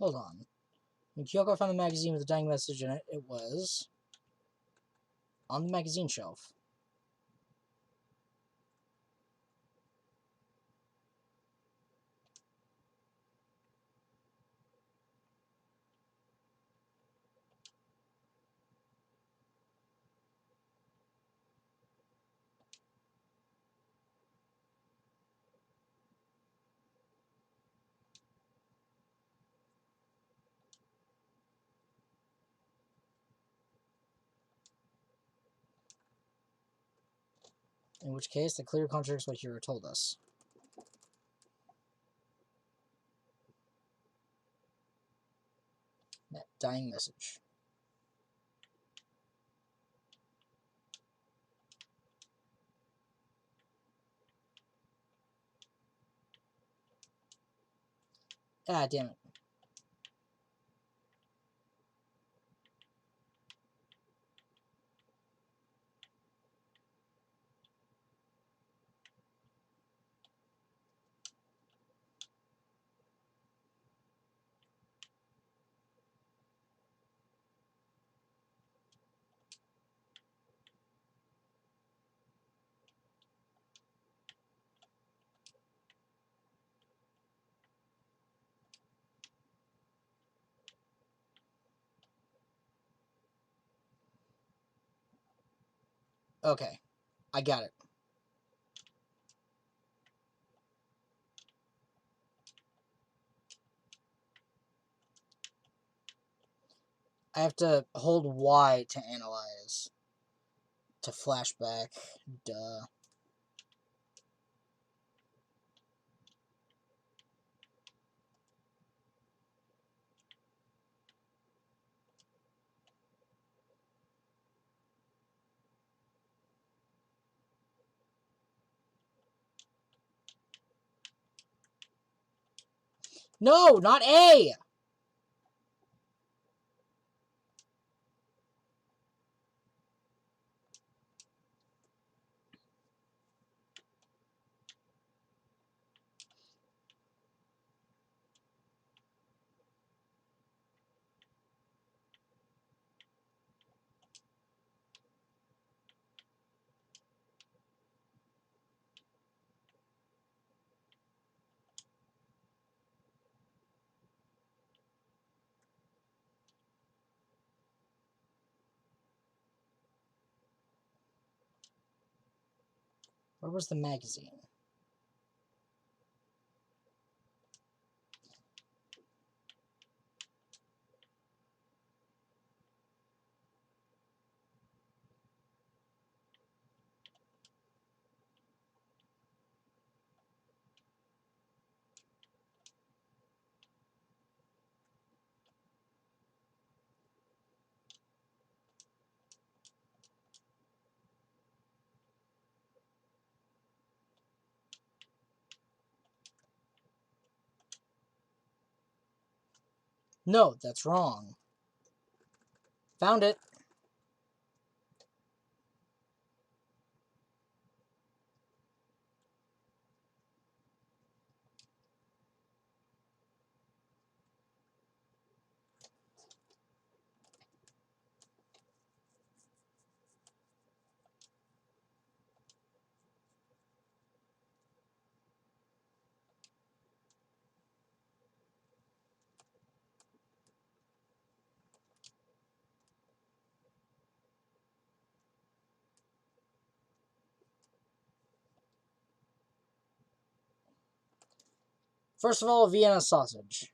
Hold on. When Kyoko found the magazine with the dying message in it, it was on the magazine shelf. In which case, that clearly contradicts what Hero told us. That dying message. Ah, damn it. Okay, I got it. I have to hold Y to analyze. To flashback. Duh. No, not A! Where was the magazine? No, that's wrong. Found it. First of all, Vienna sausage.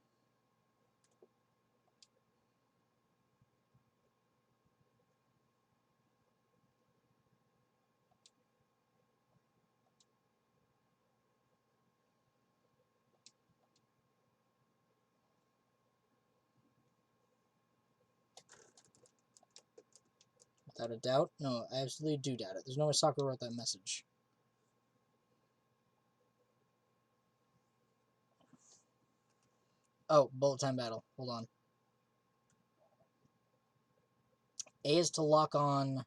Without a doubt. No, I absolutely do doubt it. There's no way Sakura wrote that message. Oh, bullet time battle. Hold on. A is to lock on.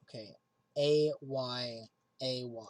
Okay. A, Y, A, Y.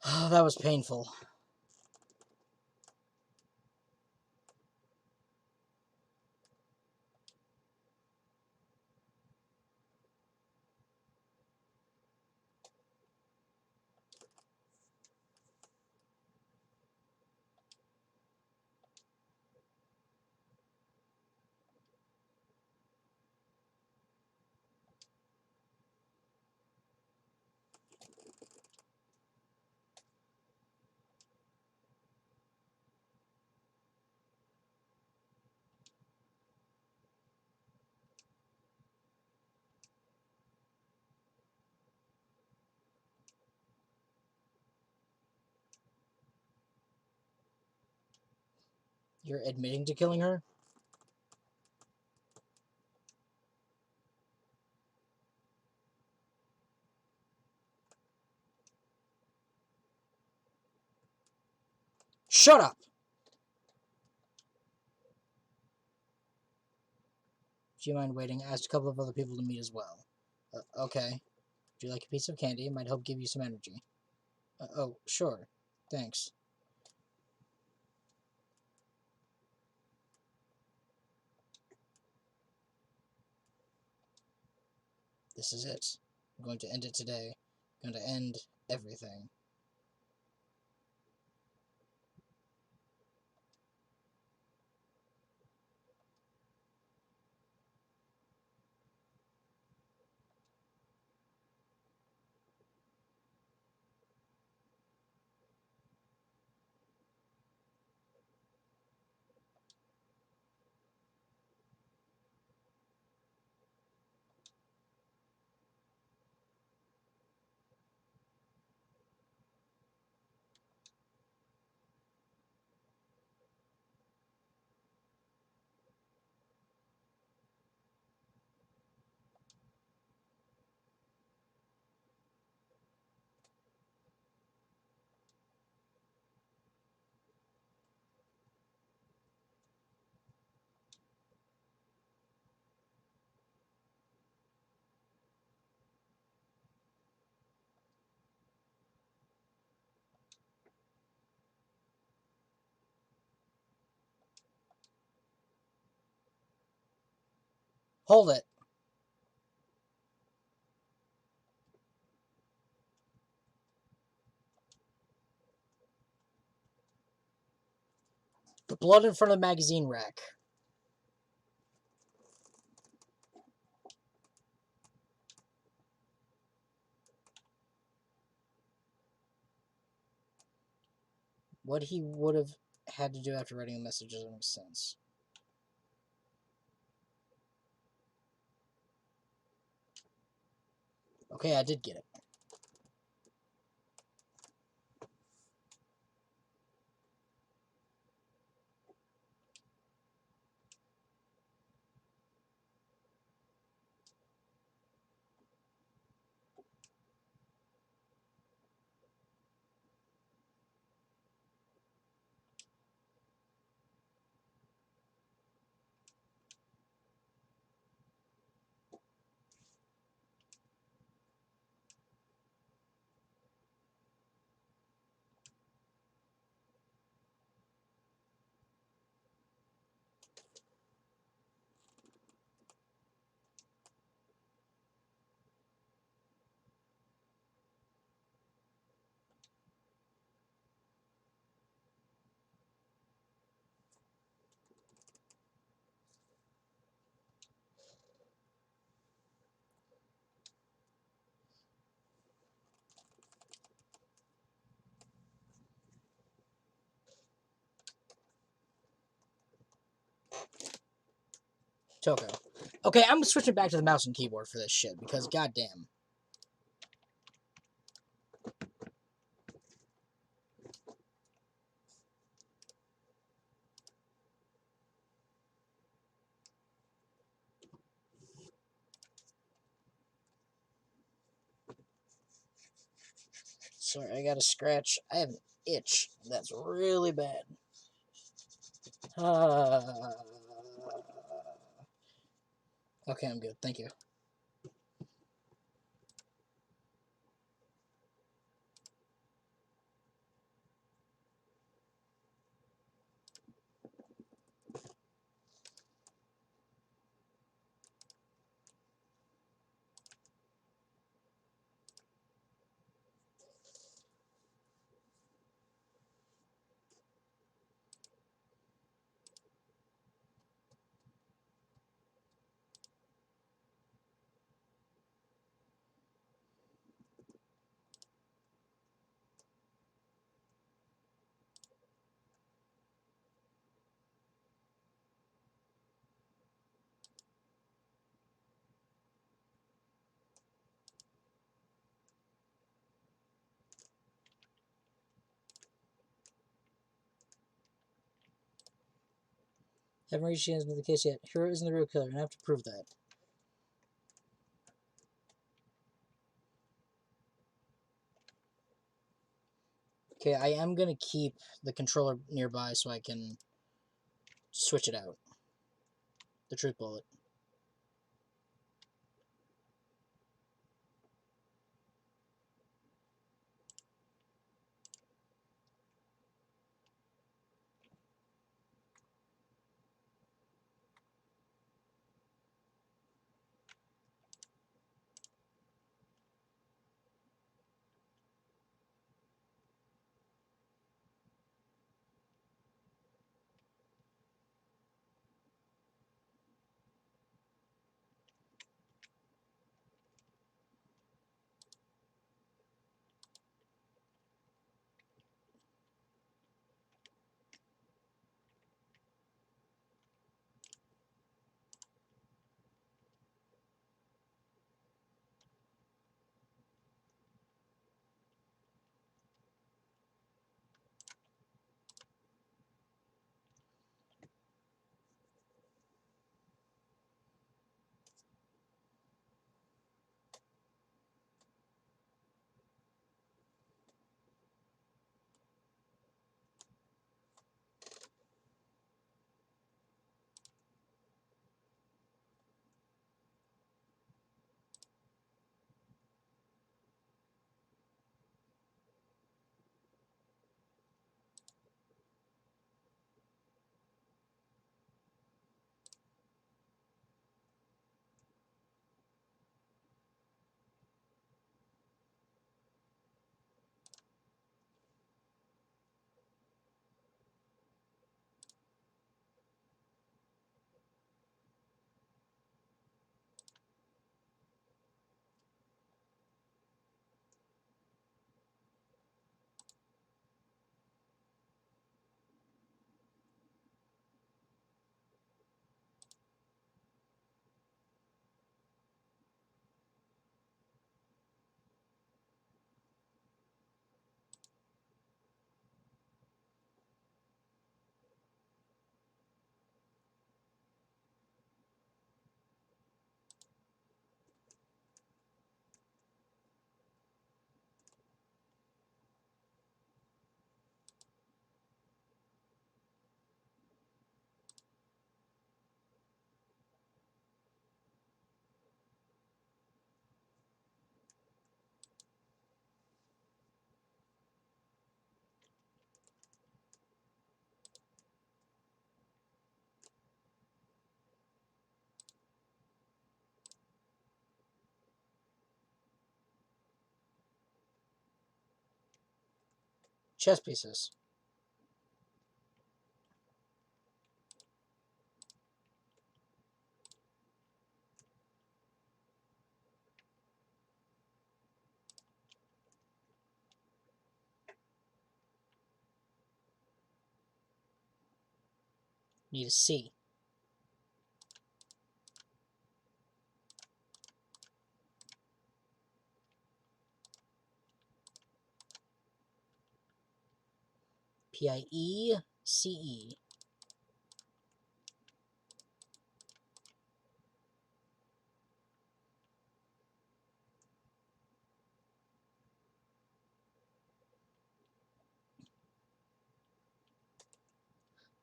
Oh, that was painful. You're admitting to killing her? Shut up! Do you mind waiting? I asked a couple of other people to meet as well. Okay. Would you like a piece of candy? It might help give you some energy. Oh, sure. Thanks. This is it. I'm going to end it today. I'm going to end everything. Hold it. The blood in front of the magazine rack. What he would have had to do after writing a message doesn't make sense. Okay, I did get it. Toko. Okay, I'm switching back to the mouse and keyboard for this shit, because goddamn. Sorry, I got a scratch. I have an itch. That's really bad. Okay, I'm good. Thank you. Haven't reached the end of the case yet. Hero isn't the real killer, and I have to prove that. Okay, I am going to keep the controller nearby so I can switch it out. The truth bullet. Chess pieces. Need a C. Piece.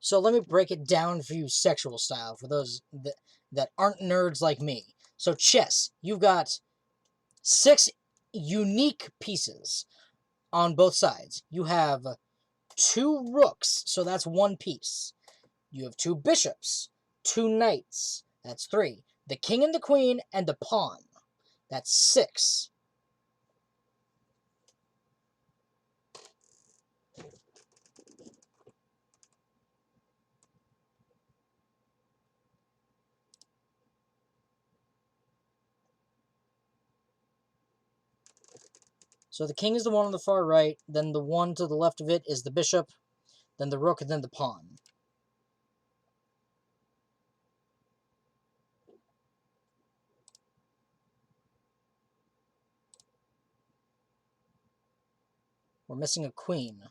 So let me break it down for you sexual style, for those that aren't nerds like me. So chess, you've got 6 unique pieces on both sides. You have 2 rooks, so that's 1 piece. You have 2 bishops, 2 knights, that's 3. The king and the queen, and the pawn, that's 6. So the king is the one on the far right, then the one to the left of it is the bishop, then the rook, and then the pawn. We're missing a queen.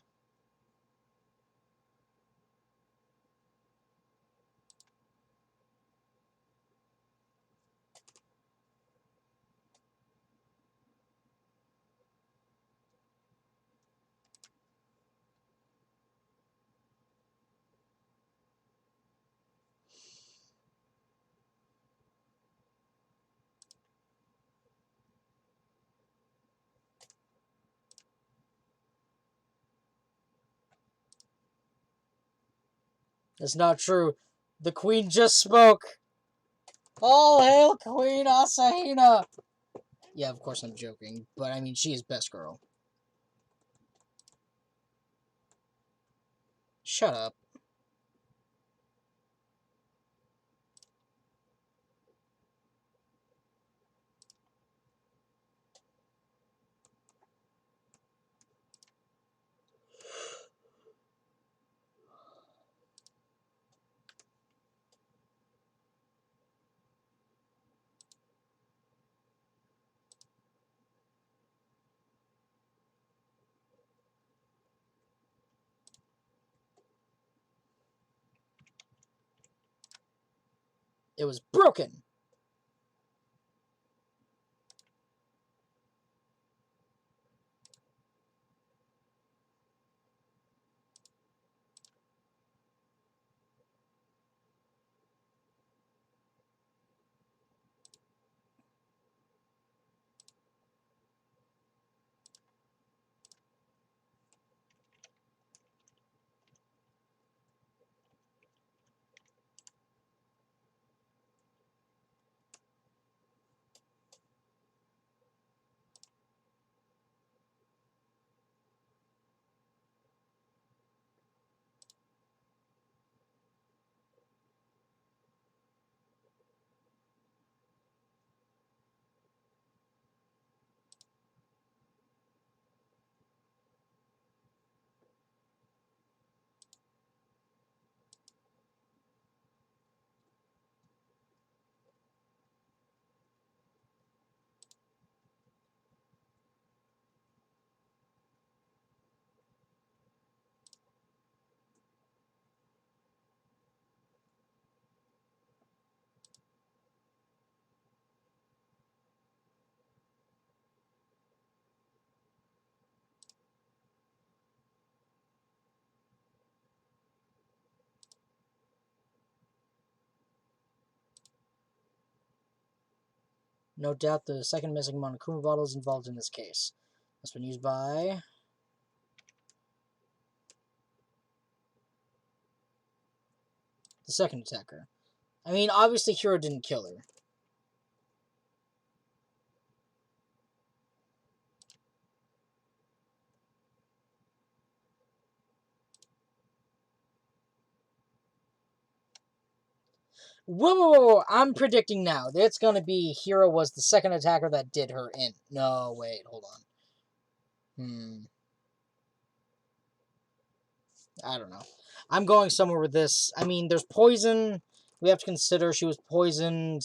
It's not true. The queen just spoke. All hail Queen Asahina! Yeah, of course I'm joking, but I mean, she is best girl. Shut up. It was broken! No doubt the second missing Monokuma bottle is involved in this case. It's been used by... the second attacker. I mean, obviously Hiro didn't kill her. Whoa! I'm predicting now. It's gonna be Hiro was the second attacker that did her in. No, wait, hold on. I don't know. I'm going somewhere with this. I mean, there's poison. We have to consider she was poisoned,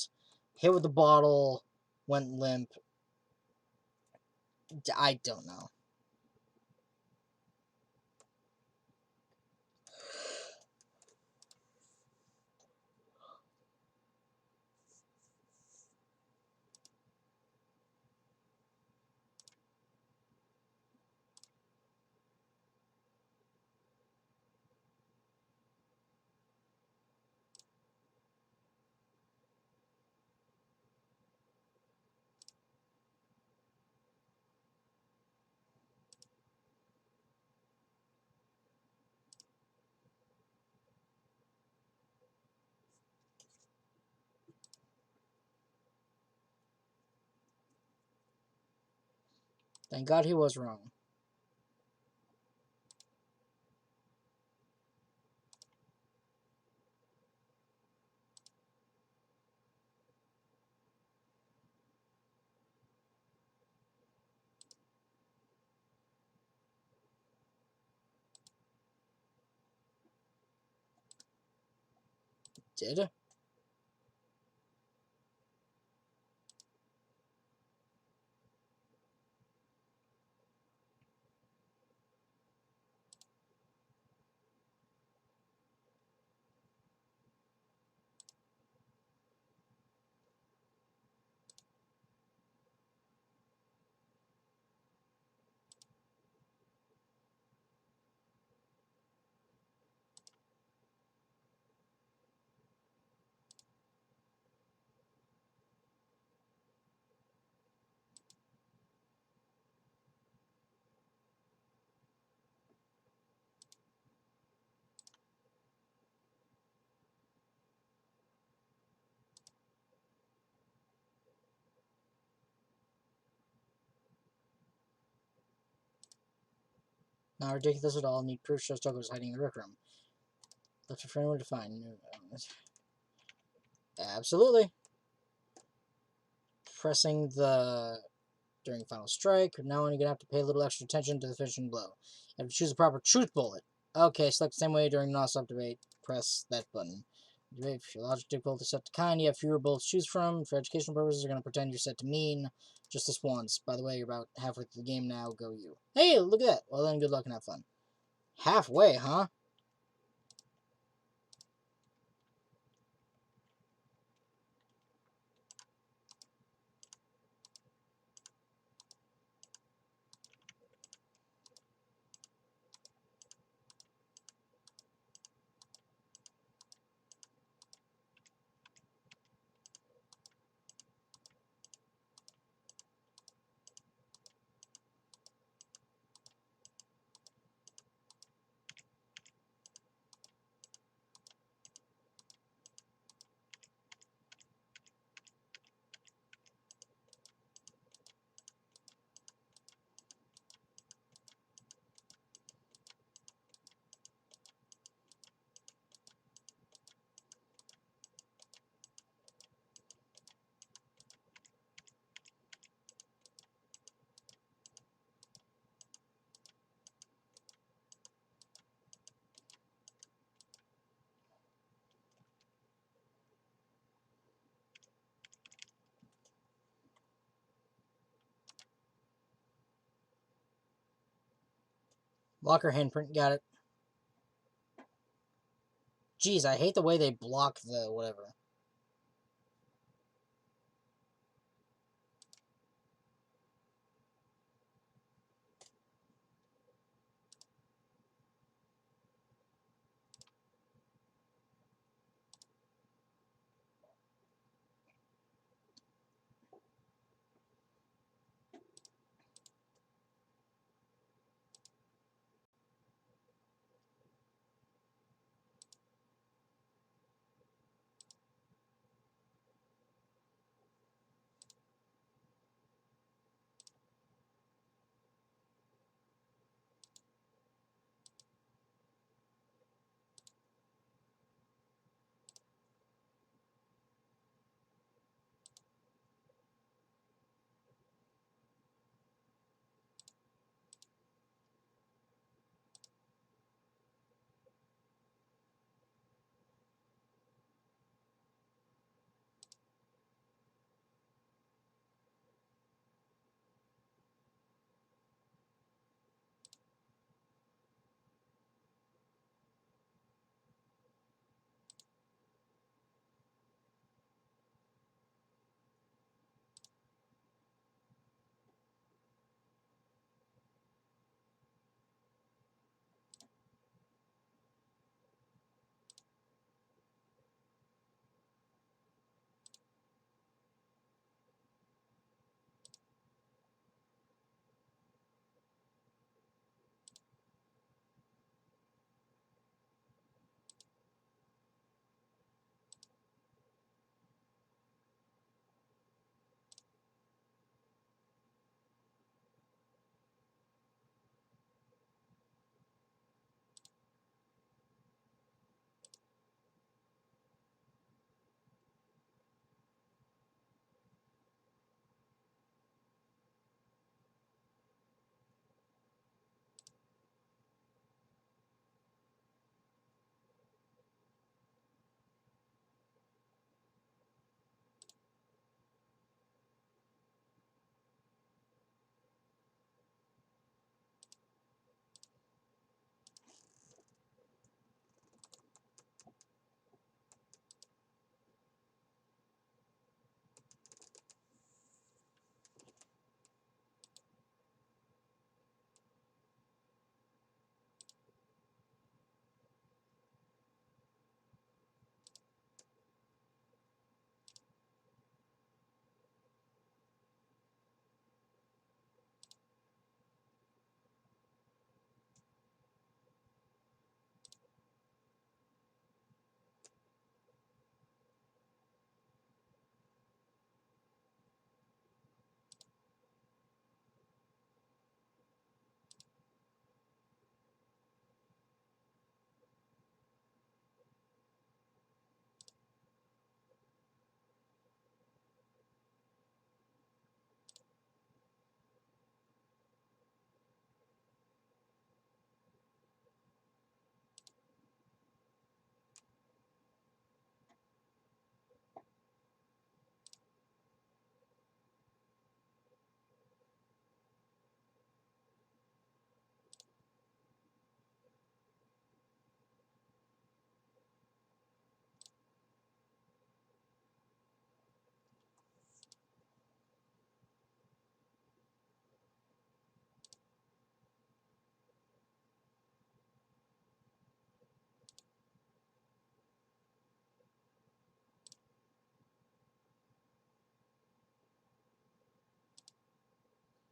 hit with the bottle, went limp. I don't know. Thank God he was wrong. Did? Not ridiculous at all. Need proof shows Toko was hiding in the rec room. Left it for anyone to find. Absolutely. Pressing the during final strike. Now you're gonna have to pay a little extra attention to the finishing blow. You have to choose a proper truth bullet. Okay, select the same way during non-stop debate. Press that button. Debate for your logic difficulty set to kind. You have fewer bullets to choose from. For educational purposes, you're gonna pretend you're set to mean. Just this once. By the way, you're about halfway through the game now. Go you. Hey, look at that. Well then, good luck and have fun. Halfway, huh? Locker handprint, got it. Jeez, I hate the way they block the whatever.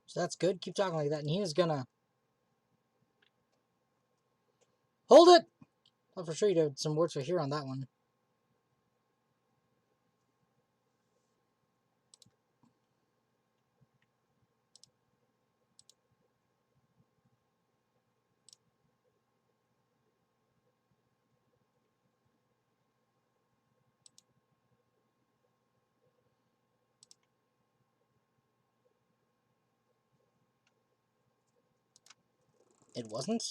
So that's good. Keep talking like that. And Hina's gonna... Hold it! Thought for sure you'd have some words for here on that one. It wasn't?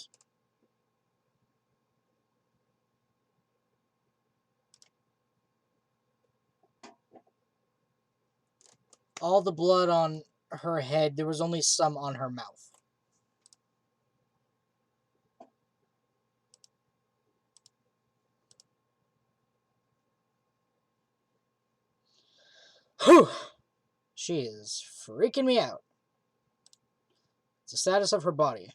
All the blood on her head, there was only some on her mouth. Whew! She is freaking me out. It's the status of her body.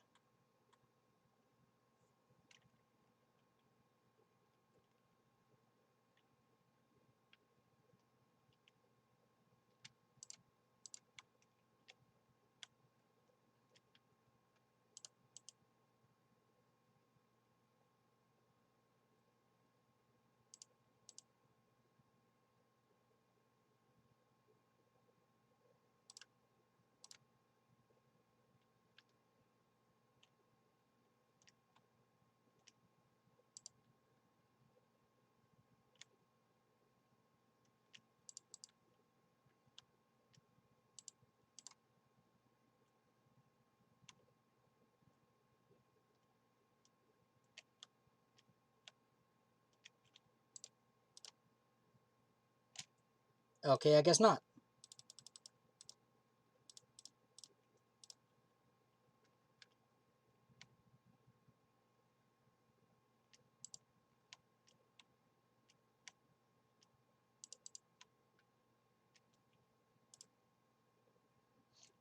Okay, I guess not.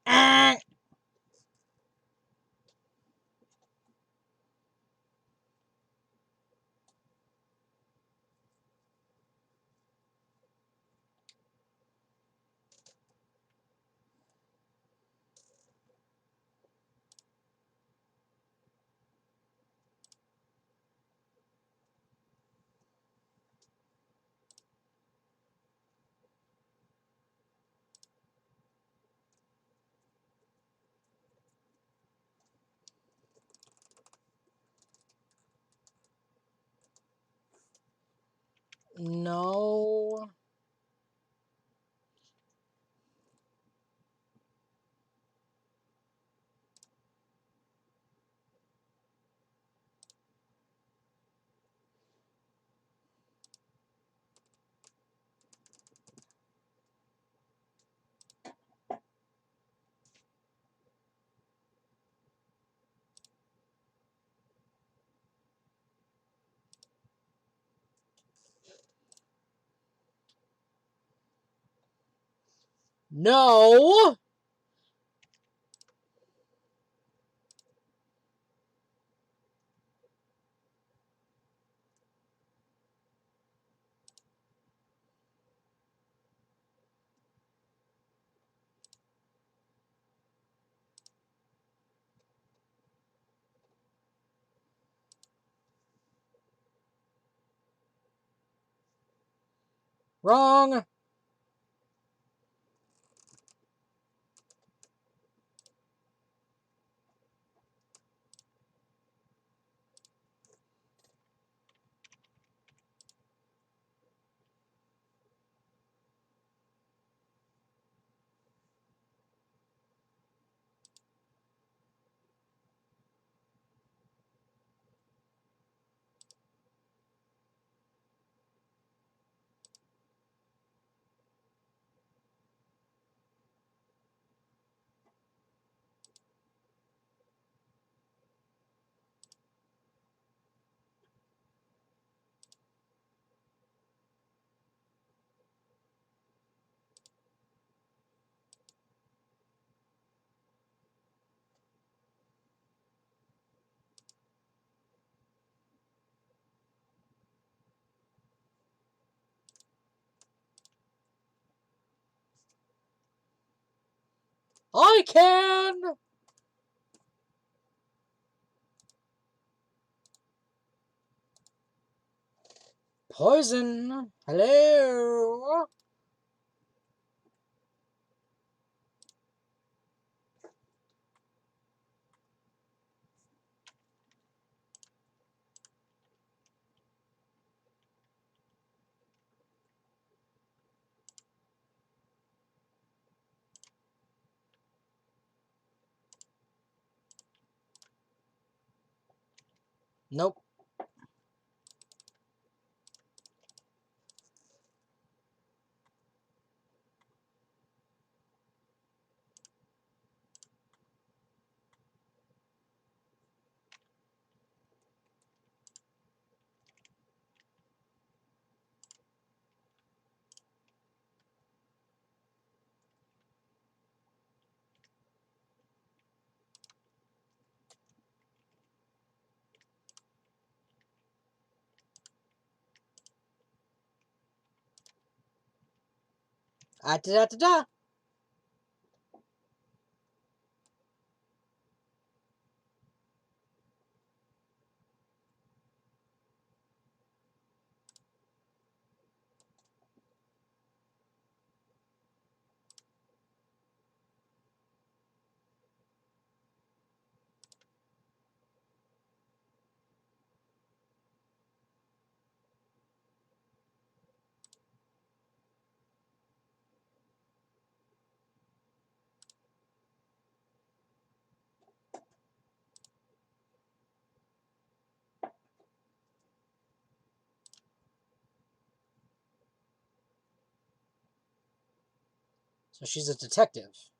Ah! No. No! Wrong! I can! Poison! Hello? Nope. Ah-da-da-da-da! So she's a detective.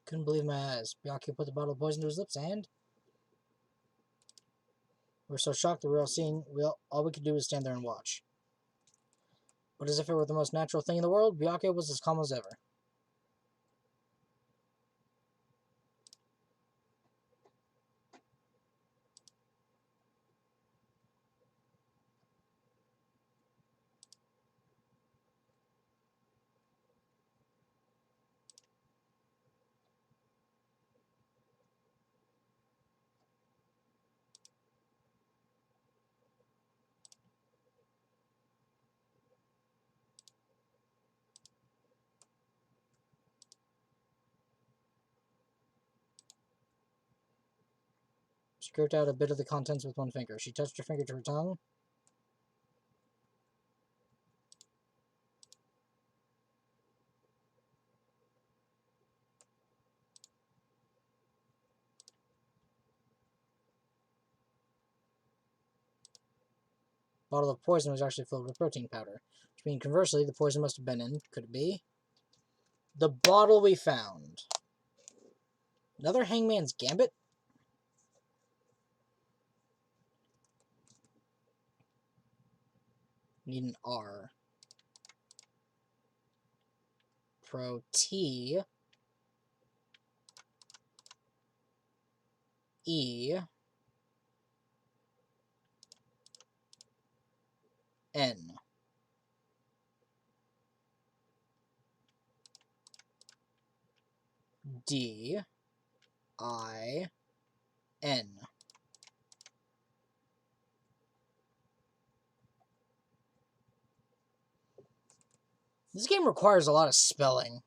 Couldn't believe my eyes. Byakuya put the bottle of poison to his lips and... We were so shocked that all we could do was stand there and watch. But as if it were the most natural thing in the world, Byakuya was as calm as ever. She gripped out a bit of the contents with one finger. She touched her finger to her tongue. The bottle of poison was actually filled with protein powder, which means conversely, the poison must have been in. Could it be? The bottle we found. Another Hangman's Gambit? Need an R. Pro T. E. N. D. I. N. This game requires a lot of spelling.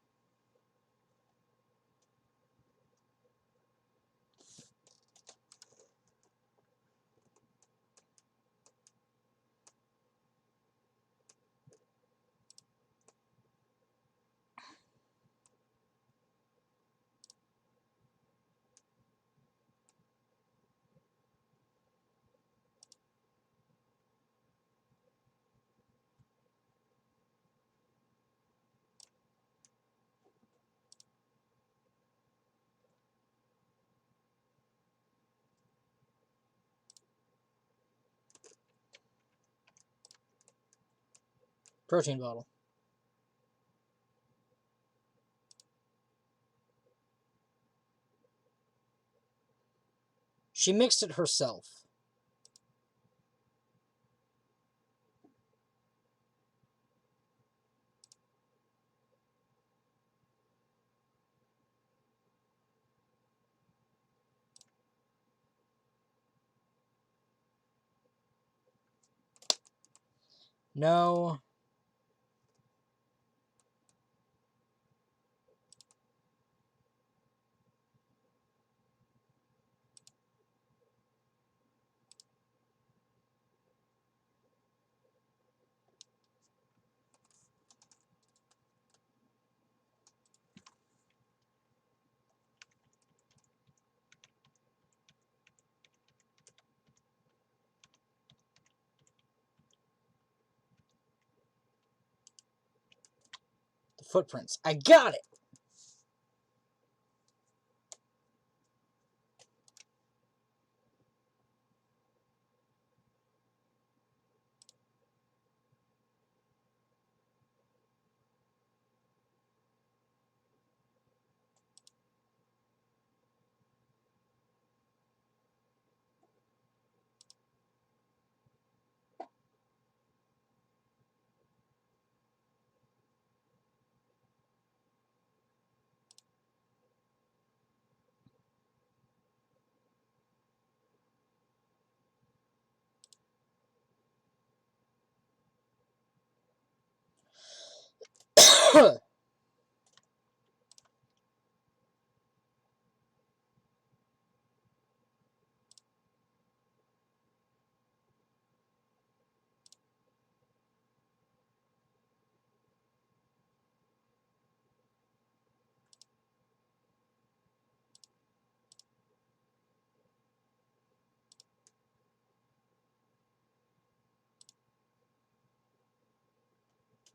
Protein bottle. She mixed it herself. No. The footprints. I got it!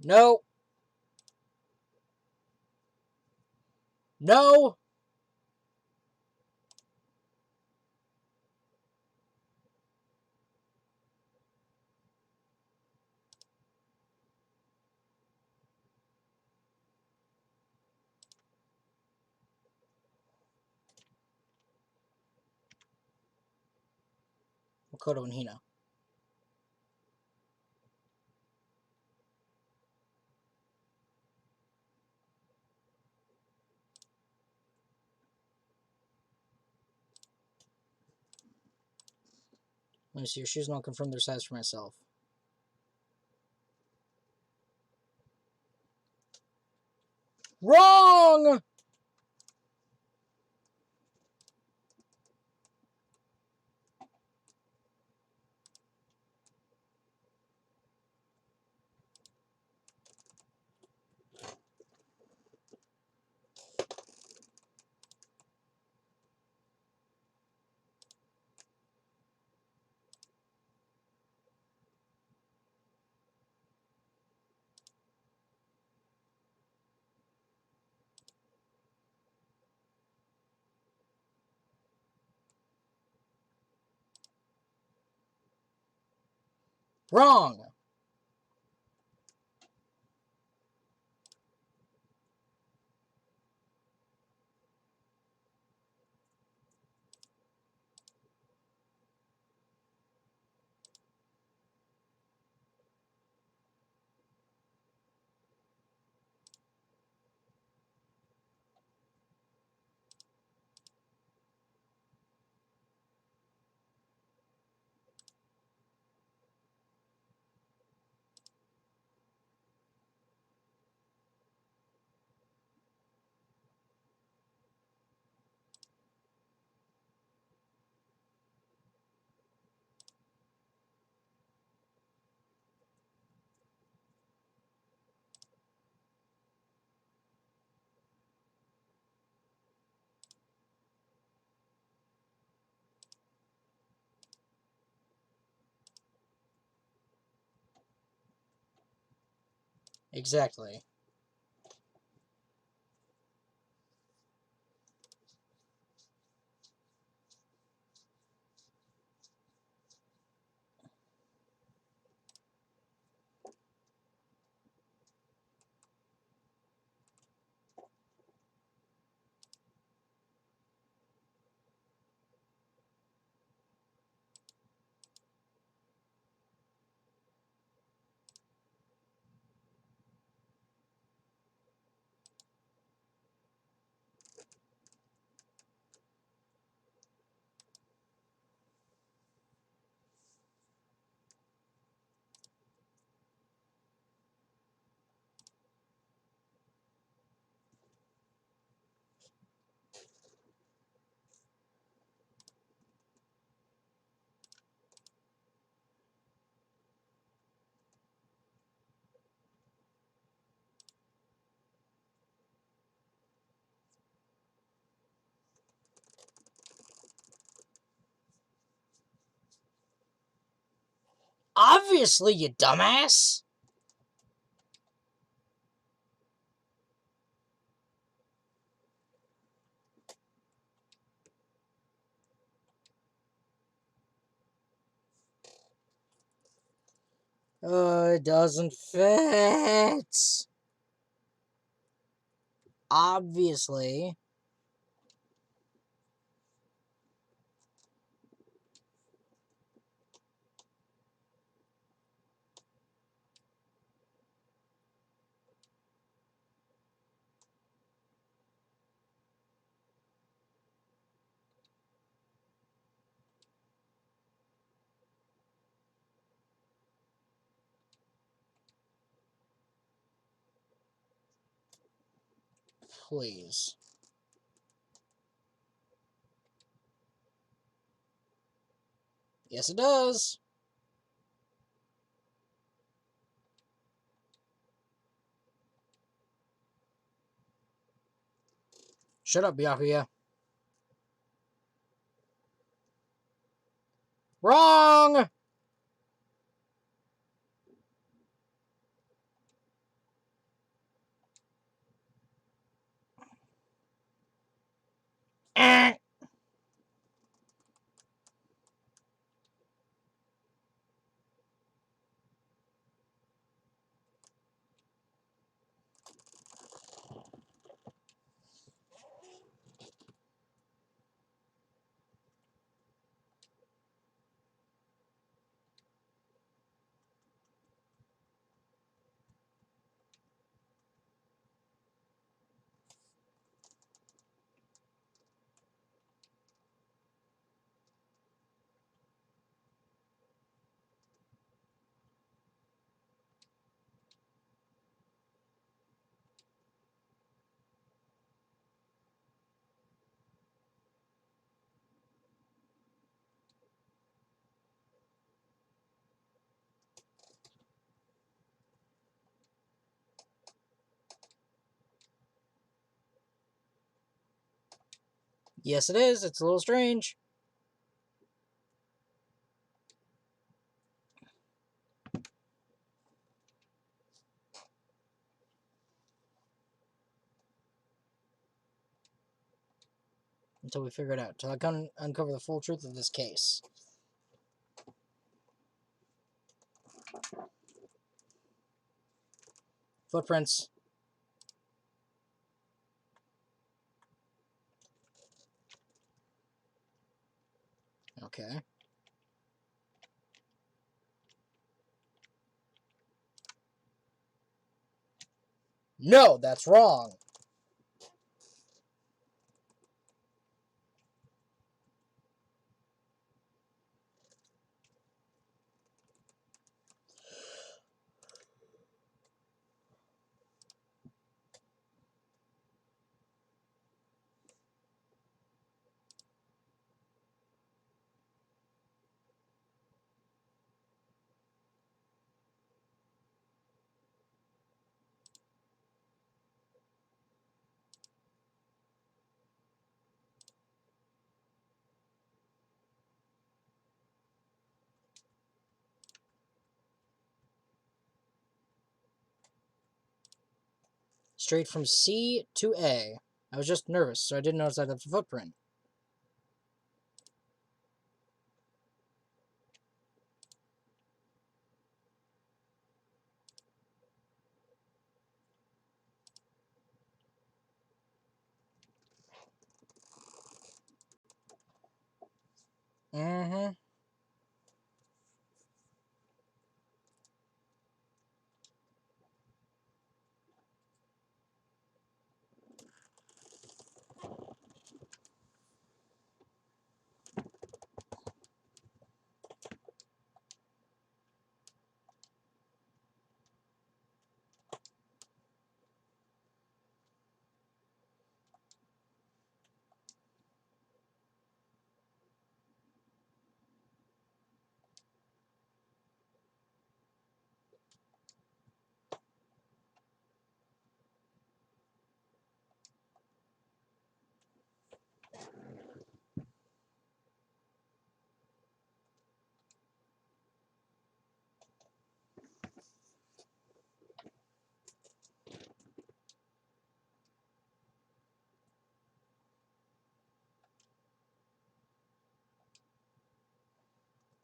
No. No. Makoto and Hina. Let me see your shoes, and I'll confirm their size for myself. Wrong! Wrong! Exactly. Obviously, you dumbass! It doesn't fit! Obviously. Please. Yes, it does. Shut up, Byakuya. Wrong! Eh. Yes, it is. It's a little strange. Until we figure it out. Until I can uncover the full truth of this case. Footprints. Okay. No, that's wrong. Straight from C to A. I was just nervous, so I didn't notice I left a footprint. Mm-hmm.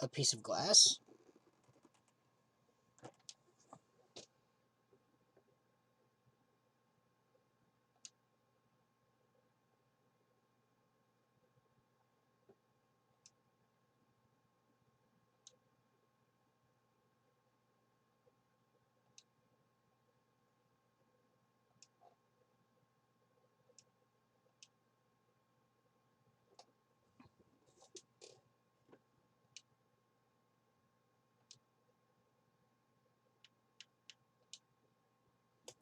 A piece of glass?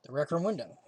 The rec room window.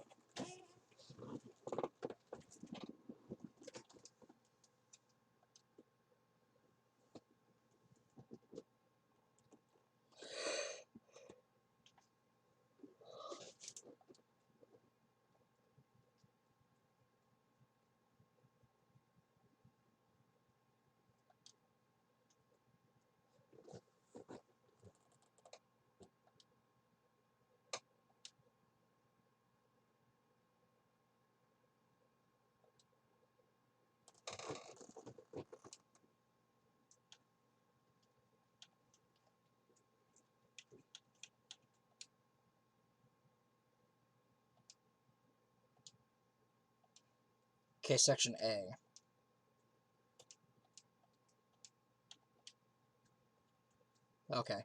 Okay, section A. Okay.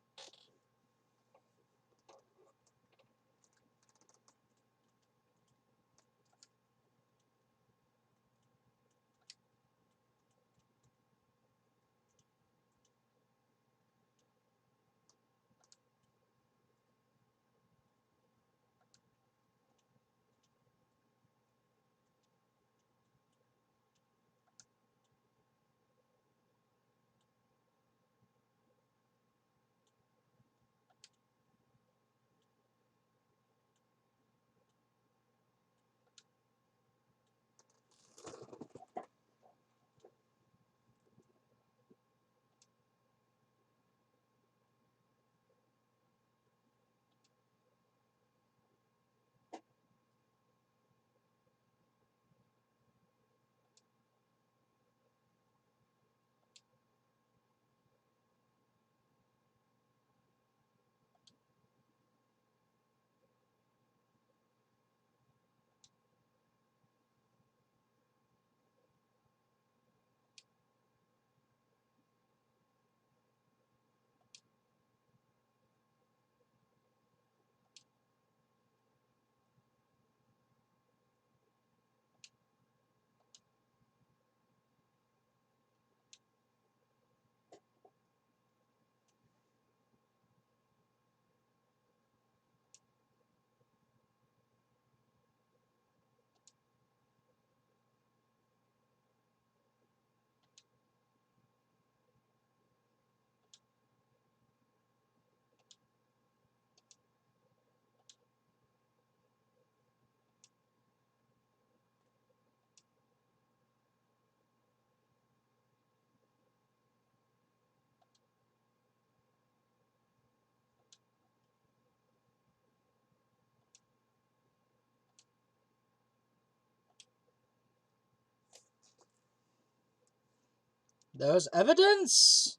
There's evidence!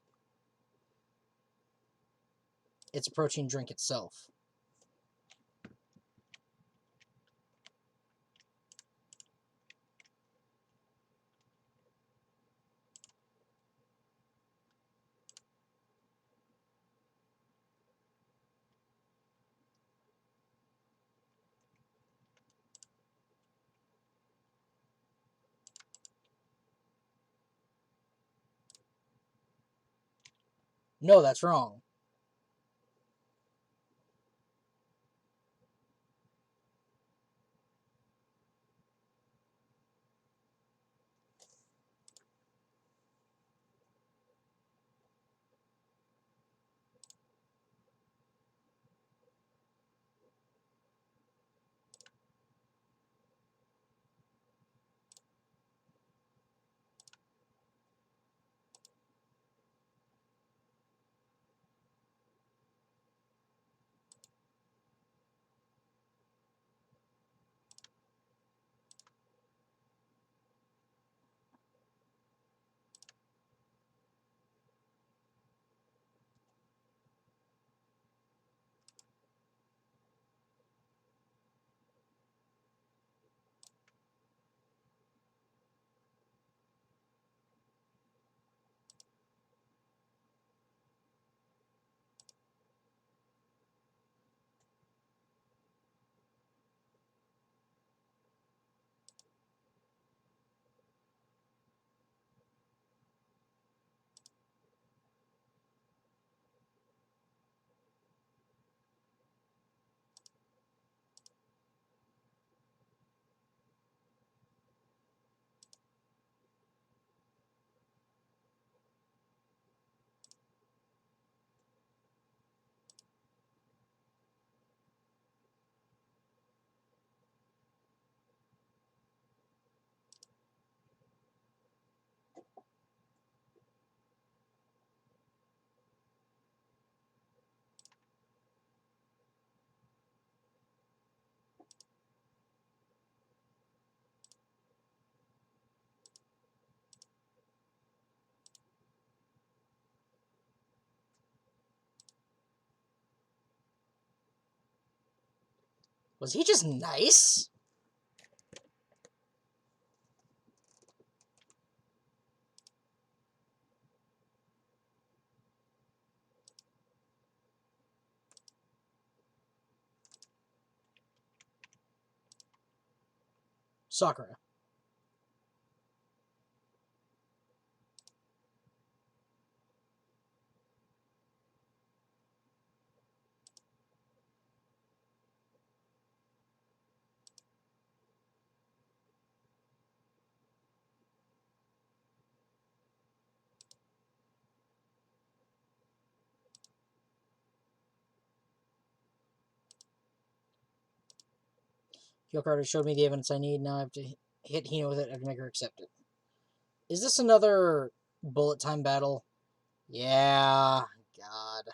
It's a protein drink itself. No, that's wrong. Was he just nice? Sakura. Hyoko already showed me the evidence I need. Now I have to hit Hina with it. I have to make her accept it. Is this another bullet time battle? Yeah. God.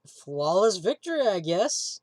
Flawless victory, I guess.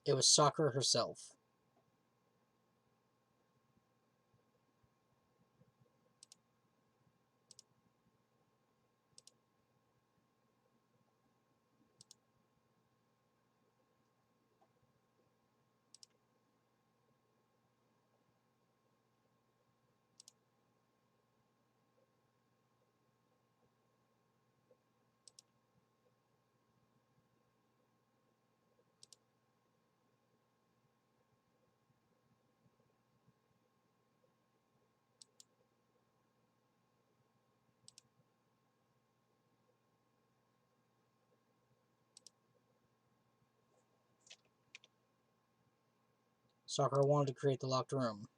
It was Sakura herself. Sakura wanted to create the locked room.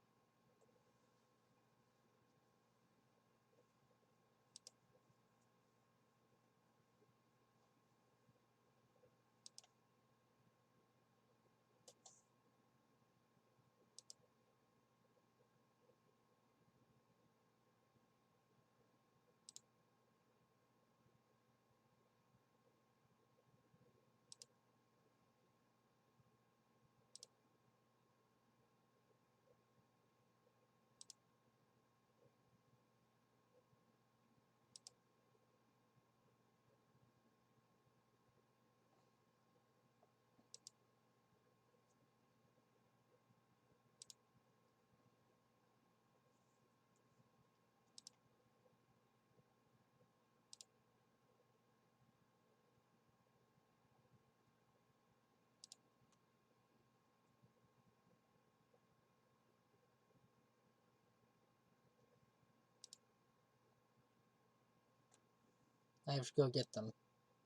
I have to go get them.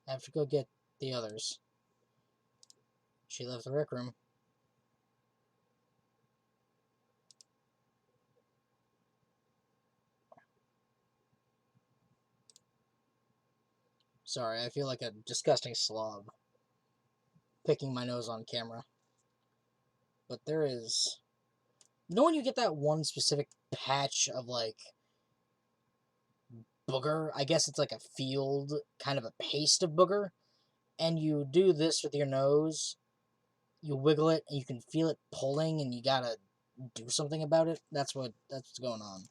I have to go get the others. She left the rec room. Sorry, I feel like a disgusting slob. Picking my nose on camera. But there is... You know when you get that one specific patch of, like, booger? I guess it's like a field, kind of a paste of booger. And you do this with your nose. You wiggle it, and you can feel it pulling, and you gotta do something about it. That's what's going on.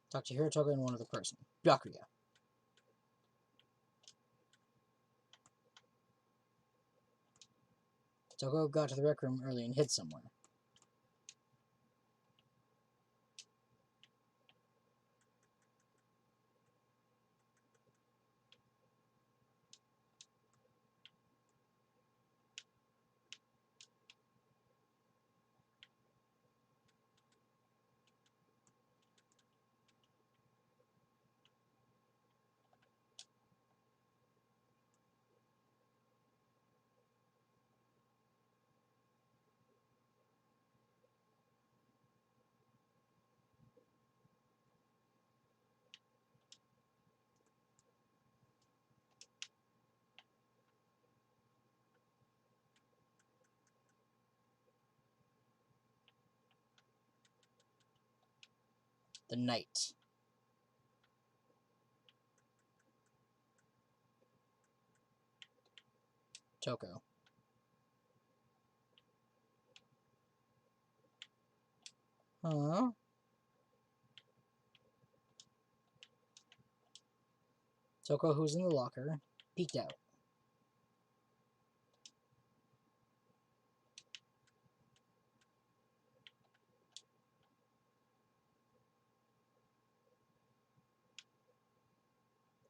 Talk to Hiratoga and one other person. Byakuya. Toko got to the rec room early and hid somewhere. The knight. Toko. Huh? Toko, who's in the locker, peeked out.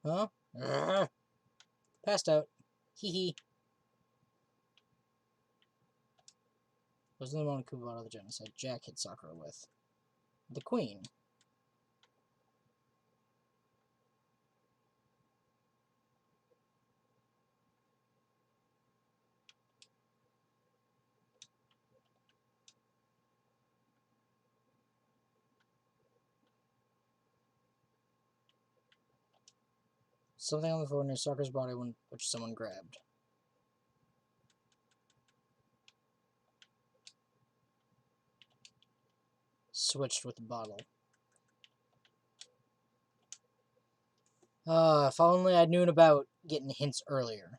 Huh? Passed out. Hee hee. Wasn't the one who bought the genocide Jack hit Sakura with. The queen. Something on the floor near Sakura's body which someone grabbed. Switched with the bottle. If only I'd known about getting hints earlier.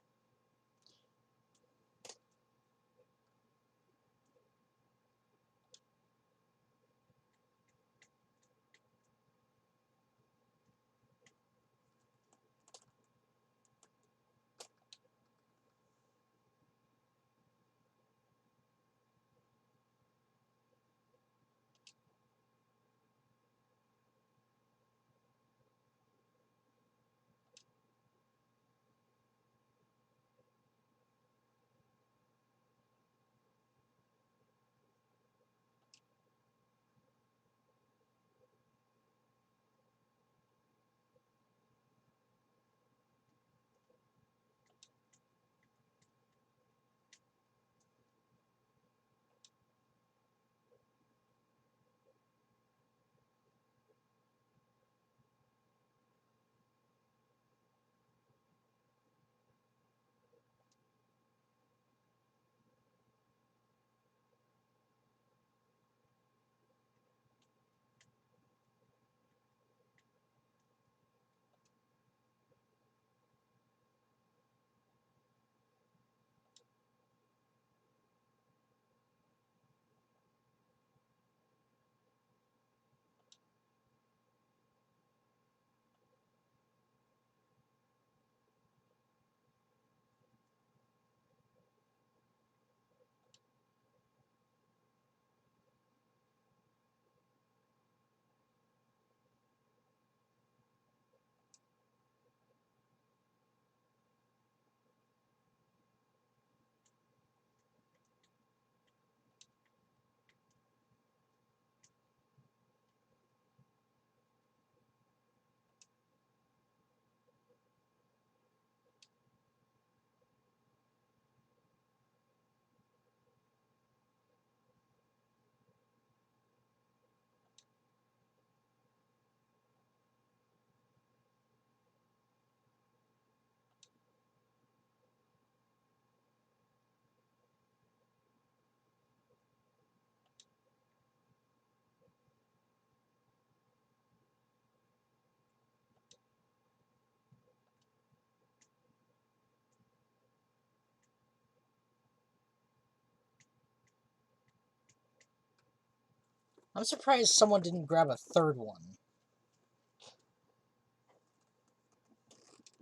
I'm surprised someone didn't grab a third one.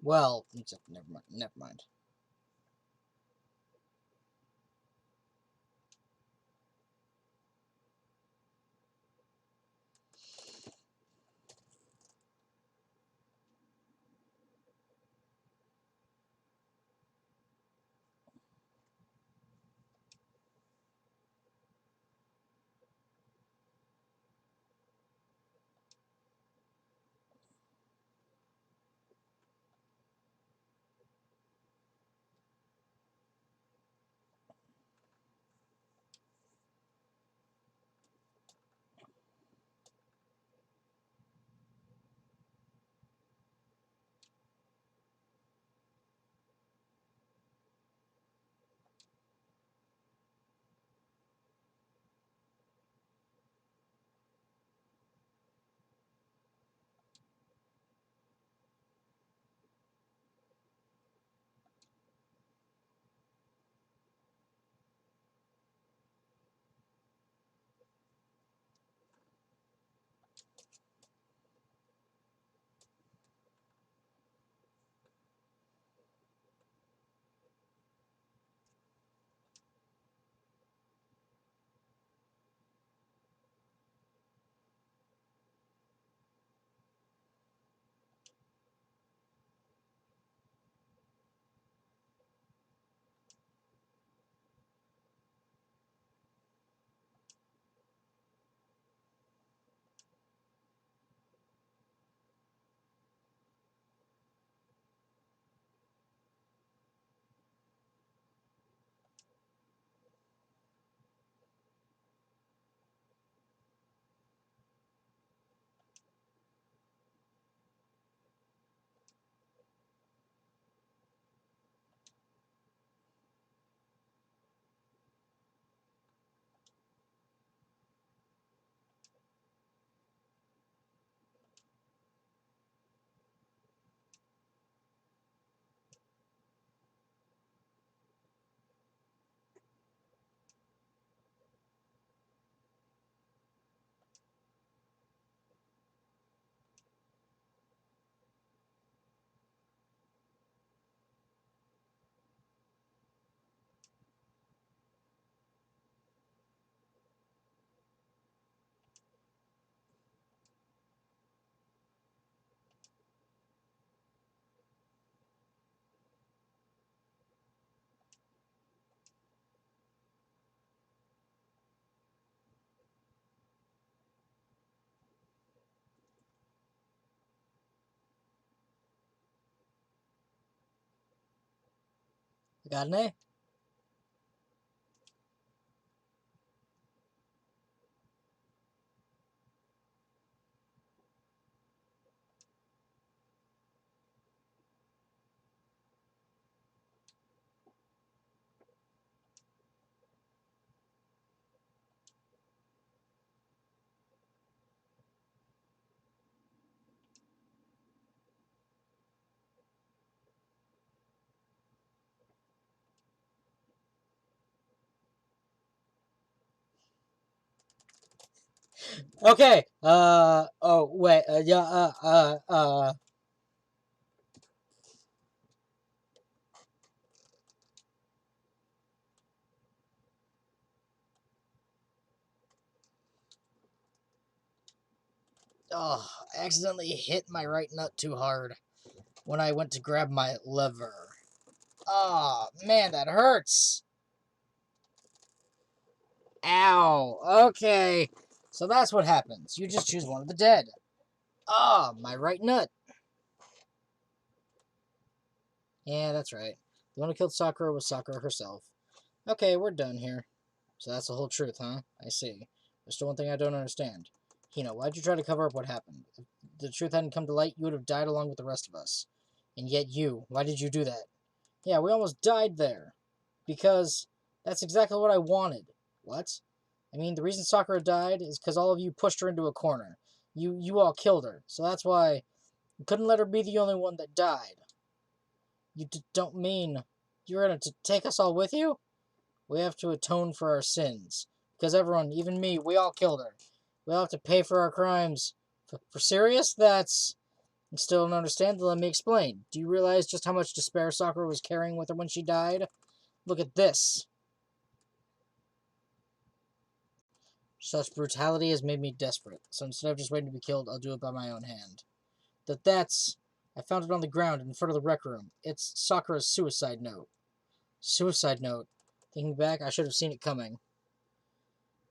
Well, never mind. Never mind. I got an A. Okay. Oh, wait. Yeah, Oh, I accidentally hit my right nut too hard when I went to grab my lever. Oh, man, that hurts. Ow. Okay. So that's what happens. You just choose one of the dead. Ah, my right nut. Yeah, that's right. The one who killed Sakura was Sakura herself. Okay, we're done here. So that's the whole truth, huh? I see. There's still one thing I don't understand. Hina, why'd you try to cover up what happened? If the truth hadn't come to light, you would have died along with the rest of us. And yet why did you do that? Yeah, we almost died there. Because that's exactly what I wanted. What? I mean, the reason Sakura died is because all of you pushed her into a corner. You all killed her. So that's why you couldn't let her be the only one that died. You don't mean you're going to take us all with you? We have to atone for our sins. Because everyone, even me, we all killed her. We'll have to pay for our crimes. For serious? That's... I still don't understand. Let me explain. Do you realize just how much despair Sakura was carrying with her when she died? Look at this. Such brutality has made me desperate. So instead of just waiting to be killed, I'll do it by my own hand. That's... I found it on the ground in front of the rec room. It's Sakura's suicide note. Suicide note. Thinking back, I should have seen it coming.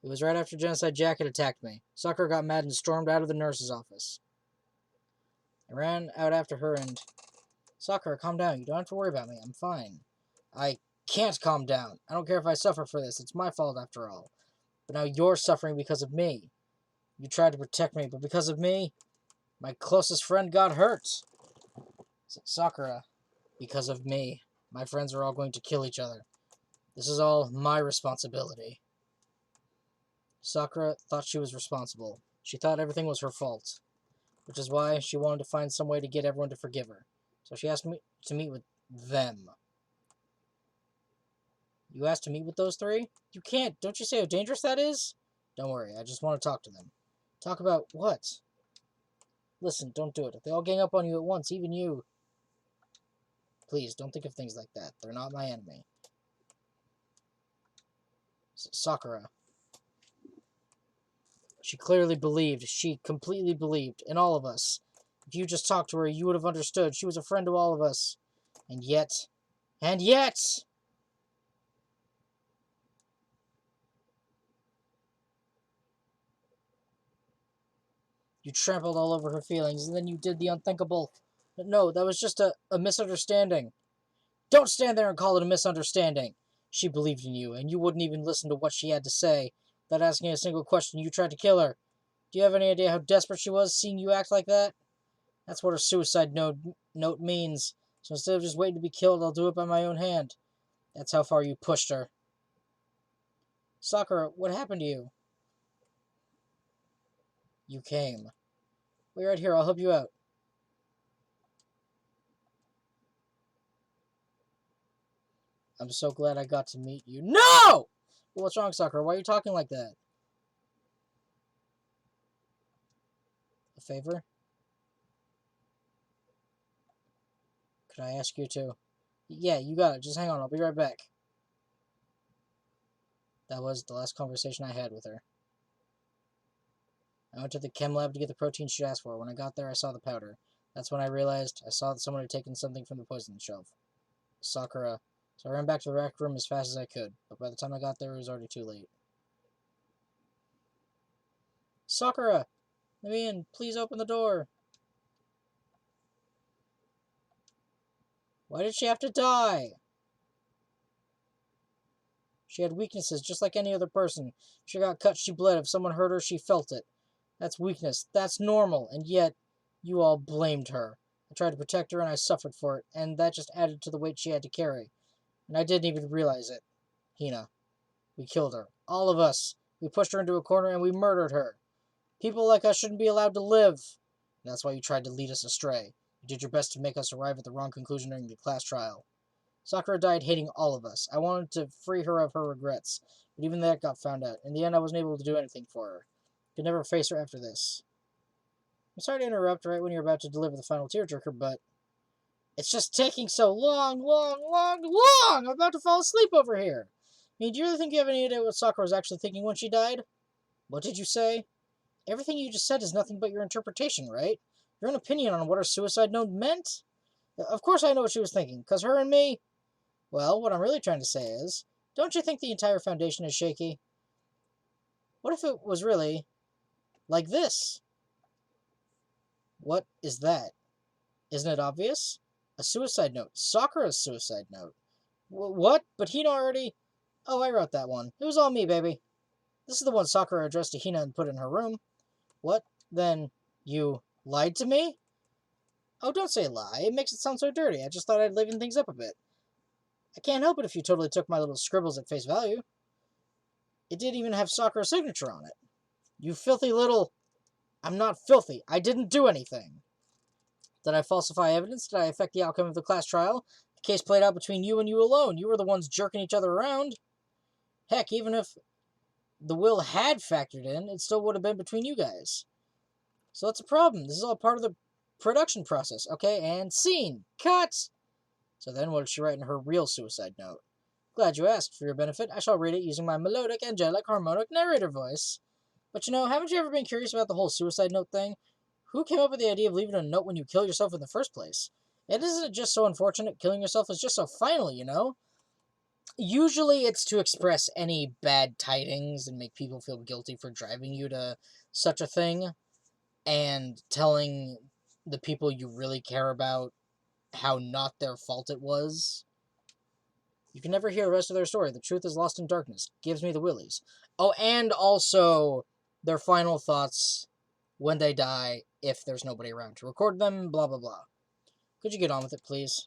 It was right after Genocide Jacket attacked me. Sakura got mad and stormed out of the nurse's office. I ran out after her and... Sakura, calm down. You don't have to worry about me. I'm fine. I can't calm down. I don't care if I suffer for this. It's my fault after all. But now you're suffering because of me. You tried to protect me, but because of me, my closest friend got hurt. Sakura, because of me, my friends are all going to kill each other. This is all my responsibility. Sakura thought she was responsible. She thought everything was her fault. Which is why she wanted to find some way to get everyone to forgive her. So she asked me to meet with them. You asked to meet with those three? You can't. Don't you see how dangerous that is? Don't worry, I just want to talk to them. Talk about what? Listen, don't do it. If they all gang up on you at once, even you... Please, don't think of things like that. They're not my enemy. Sakura. She clearly believed. She completely believed in all of us. If you just talked to her, you would have understood. She was a friend to all of us. And yet... And yet... You trampled all over her feelings, and then you did the unthinkable. No, that was just a misunderstanding. Don't stand there and call it a misunderstanding. She believed in you, and you wouldn't even listen to what she had to say. Without asking a single question, you tried to kill her. Do you have any idea how desperate she was, seeing you act like that? That's what her suicide note means. So instead of just waiting to be killed, I'll do it by my own hand. That's how far you pushed her. Sakura, what happened to you? You came. Wait right here, I'll help you out. I'm so glad I got to meet you. No! What's wrong, Sakura? Why are you talking like that? A favor? Could I ask you to? Yeah, you got it. Just hang on. I'll be right back. That was the last conversation I had with her. I went to the chem lab to get the protein she asked for. When I got there, I saw the powder. That's when I realized I saw that someone had taken something from the poison shelf. Sakura. So I ran back to the rec room as fast as I could, but by the time I got there, it was already too late. Sakura! Let me in. Please open the door. Why did she have to die? She had weaknesses just like any other person. If she got cut, she bled. If someone hurt her, she felt it. That's weakness. That's normal. And yet, you all blamed her. I tried to protect her and I suffered for it, and that just added to the weight she had to carry. And I didn't even realize it. Hina. We killed her. All of us. We pushed her into a corner and we murdered her. People like us shouldn't be allowed to live. And that's why you tried to lead us astray. You did your best to make us arrive at the wrong conclusion during the class trial. Sakura died hating all of us. I wanted to free her of her regrets, but even that got found out. In the end, I wasn't able to do anything for her. Could never face her after this. I'm sorry to interrupt right when you're about to deliver the final tearjerker, but it's just taking so long. I'm about to fall asleep over here. I mean, do you really think you have any idea what Sakura was actually thinking when she died? What did you say? Everything you just said is nothing but your interpretation, right? Your own opinion on what her suicide note meant? Of course I know what she was thinking, because her and me... Well, what I'm really trying to say is, don't you think the entire foundation is shaky? What if it was really like this? What is that? Isn't it obvious? A suicide note. Sakura's suicide note. What? But Hina already... Oh, I wrote that one. It was all me, baby. This is the one Sakura addressed to Hina and put in her room. What? Then you lied to me? Oh, don't say lie. It makes it sound so dirty. I just thought I'd liven things up a bit. I can't help it if you totally took my little scribbles at face value. It didn't even have Sakura's signature on it. You filthy little... I'm not filthy. I didn't do anything. Did I falsify evidence? Did I affect the outcome of the class trial? The case played out between you and you alone. You were the ones jerking each other around. Heck, even if the will had factored in, it still would have been between you guys. So that's a problem. This is all part of the production process. Okay, and scene. Cut! So then what did she write in her real suicide note? Glad you asked. For your benefit, I shall read it using my melodic, angelic, harmonic narrator voice. But you know, haven't you ever been curious about the whole suicide note thing? Who came up with the idea of leaving a note when you kill yourself in the first place? It isn't just so unfortunate. Killing yourself is just so final, you know? Usually it's to express any bad tidings and make people feel guilty for driving you to such a thing, and telling the people you really care about how not their fault it was. You can never hear the rest of their story. The truth is lost in darkness. Gives me the willies. Oh, and also their final thoughts when they die, if there's nobody around to record them, blah, blah, blah. Could you get on with it, please?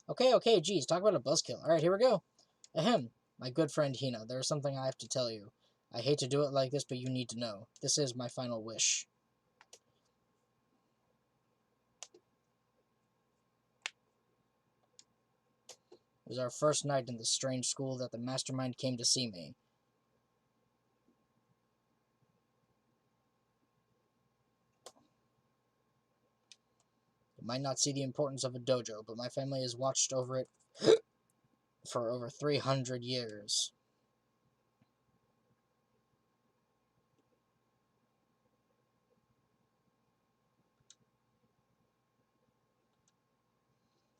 Okay, geez, talk about a buzzkill. Alright, here we go. Ahem, my good friend Hina, there is something I have to tell you. I hate to do it like this, but you need to know. This is my final wish. It was our first night in the strange school that the mastermind came to see me. You might not see the importance of a dojo, but my family has watched over it for over 300 years.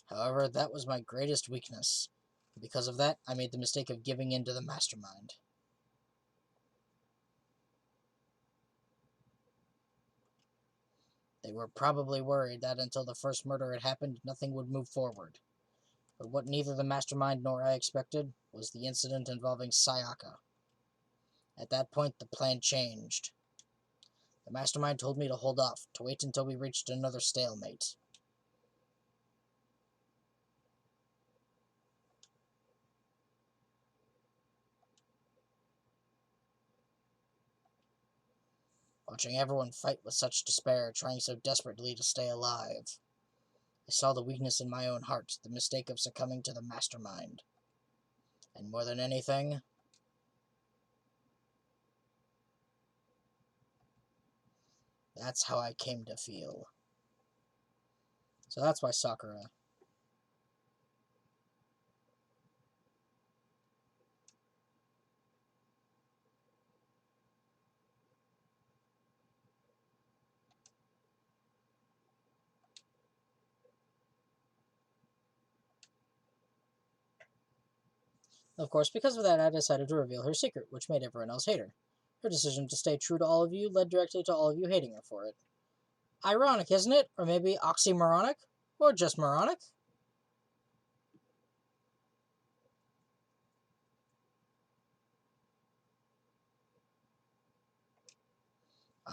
However, that was my greatest weakness. Because of that, I made the mistake of giving in to the mastermind. They were probably worried that until the first murder had happened, nothing would move forward. But what neither the mastermind nor I expected was the incident involving Sayaka. At that point, the plan changed. The mastermind told me to hold off, to wait until we reached another stalemate. Watching everyone fight with such despair, trying so desperately to stay alive, I saw the weakness in my own heart, the mistake of succumbing to the mastermind. And more than anything, that's how I came to feel. So that's why Sakura. Of course, because of that, I decided to reveal her secret, which made everyone else hate her. Her decision to stay true to all of you led directly to all of you hating her for it. Ironic, isn't it? Or maybe oxymoronic? Or just moronic?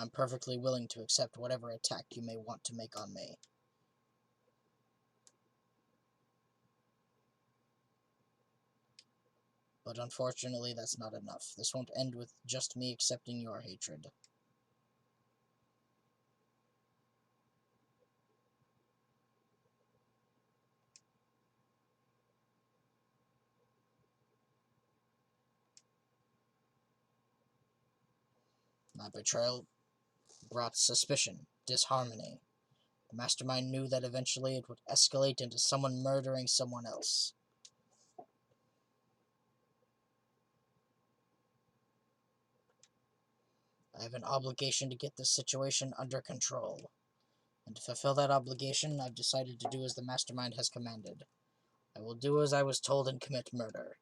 I'm perfectly willing to accept whatever attack you may want to make on me. But unfortunately, that's not enough. This won't end with just me accepting your hatred. My betrayal brought suspicion, disharmony. The mastermind knew that eventually it would escalate into someone murdering someone else. I have an obligation to get this situation under control. And to fulfill that obligation, I've decided to do as the mastermind has commanded. I will do as I was told and commit murder.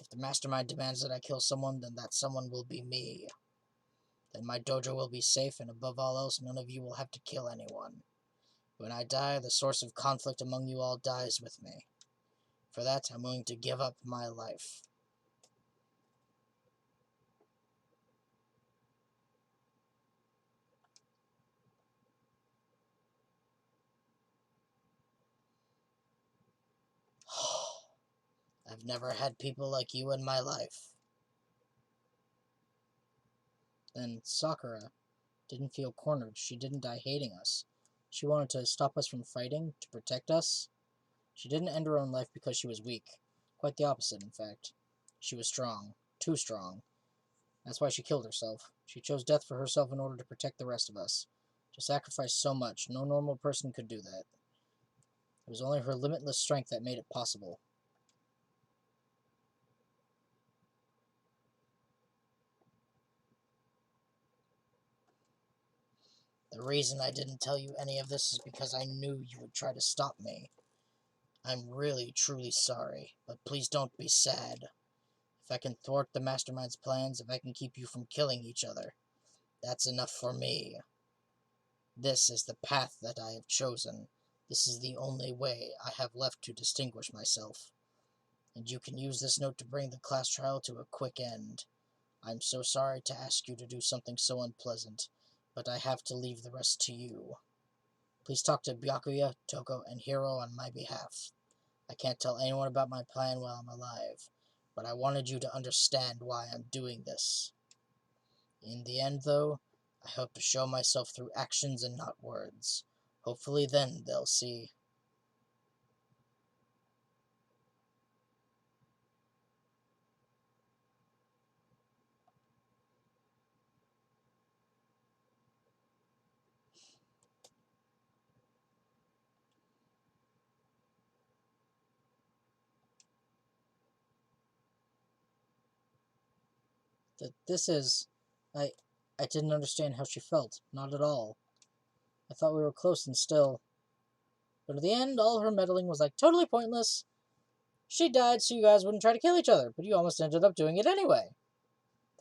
If the mastermind demands that I kill someone, then that someone will be me. Then my dojo will be safe, and above all else, none of you will have to kill anyone. When I die, the source of conflict among you all dies with me. For that, I'm willing to give up my life. I've never had people like you in my life. Then Sakura didn't feel cornered. She didn't die hating us. She wanted to stop us from fighting, to protect us. She didn't end her own life because she was weak. Quite the opposite, in fact. She was strong. Too strong. That's why she killed herself. She chose death for herself in order to protect the rest of us. To sacrifice so much, no normal person could do that. It was only her limitless strength that made it possible. The reason I didn't tell you any of this is because I knew you would try to stop me. I'm really, truly sorry, but please don't be sad. If I can thwart the mastermind's plans, if I can keep you from killing each other, that's enough for me. This is the path that I have chosen. This is the only way I have left to distinguish myself. And you can use this note to bring the class trial to a quick end. I'm so sorry to ask you to do something so unpleasant, but I have to leave the rest to you. Please talk to Byakuya, Toko, and Hiro on my behalf. I can't tell anyone about my plan while I'm alive, but I wanted you to understand why I'm doing this. In the end, though, I hope to show myself through actions and not words. Hopefully then they'll see. That this is... I didn't understand how she felt. Not at all. I thought we were close and still. But at the end, all her meddling was like totally pointless. She died so you guys wouldn't try to kill each other, but you almost ended up doing it anyway.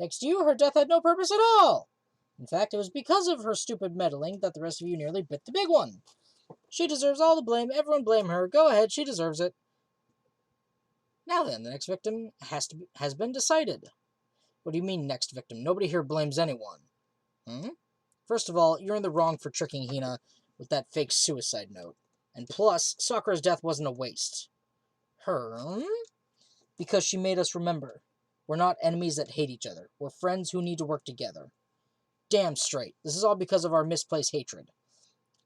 Thanks to you, her death had no purpose at all. In fact, it was because of her stupid meddling that the rest of you nearly bit the big one. She deserves all the blame. Everyone blame her. Go ahead, she deserves it. Now then, the next victim has been decided. What do you mean, next victim? Nobody here blames anyone. First of all, you're in the wrong for tricking Hina with that fake suicide note. And plus, Sakura's death wasn't a waste. Because she made us remember. We're not enemies that hate each other. We're friends who need to work together. Damn straight. This is all because of our misplaced hatred.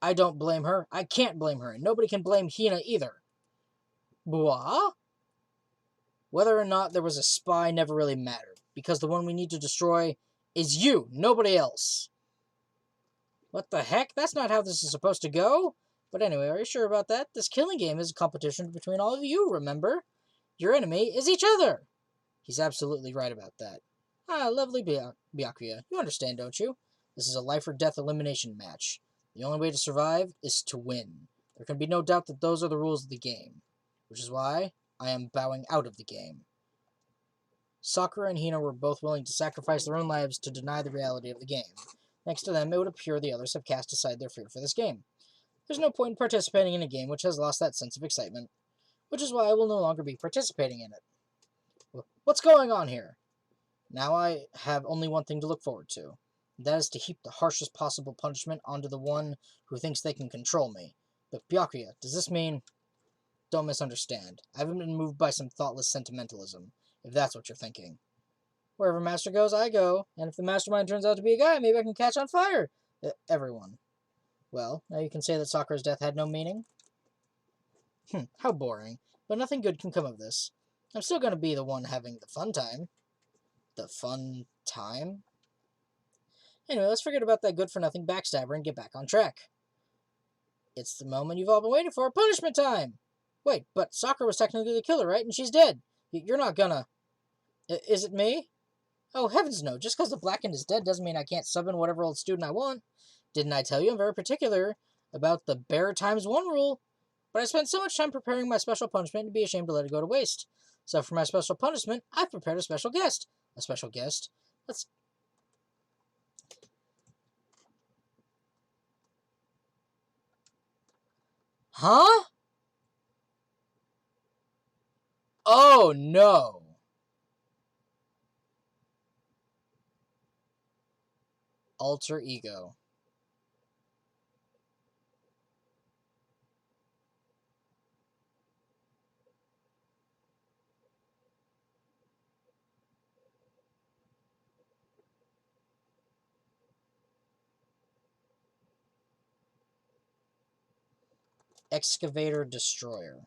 I don't blame her. I can't blame her. And nobody can blame Hina either. Blah? Whether or not there was a spy never really mattered. Because the one we need to destroy is you, nobody else. What the heck? That's not how this is supposed to go. But anyway, are you sure about that? This killing game is a competition between all of you, remember? Your enemy is each other. He's absolutely right about that. Ah, lovely Byakuya. You understand, don't you? This is a life or death elimination match. The only way to survive is to win. There can be no doubt that those are the rules of the game. Which is why I am bowing out of the game. Sakura and Hina were both willing to sacrifice their own lives to deny the reality of the game. Next to them, it would appear the others have cast aside their fear for this game. There's no point in participating in a game which has lost that sense of excitement. which is why I will no longer be participating in it. What's going on here? Now I have only one thing to look forward to. That is to heap the harshest possible punishment onto the one who thinks they can control me. But Byakuya, does this mean... Don't misunderstand. I haven't been moved by some thoughtless sentimentalism, if that's what you're thinking. Wherever Master goes, I go, and if the mastermind turns out to be a guy, maybe I can catch on fire. Everyone. Well, now you can say that Sakura's death had no meaning. How boring. But nothing good can come of this. I'm still going to be the one having the fun time. The fun time? Anyway, let's forget about that good-for-nothing backstabber and get back on track. It's the moment you've all been waiting for, punishment time! Wait, but Sakura was technically the killer, right? And she's dead. You're not gonna... Is it me? Oh, heavens no. Just because the Blackened is dead doesn't mean I can't sub in whatever old student I want. Didn't I tell you I'm very particular about the bear times 1 rule? But I spent so much time preparing my special punishment to be ashamed to let it go to waste. So for my special punishment, I've prepared a special guest. A special guest? Let's... Huh? Oh, no. Alter ego. Excavator Destroyer.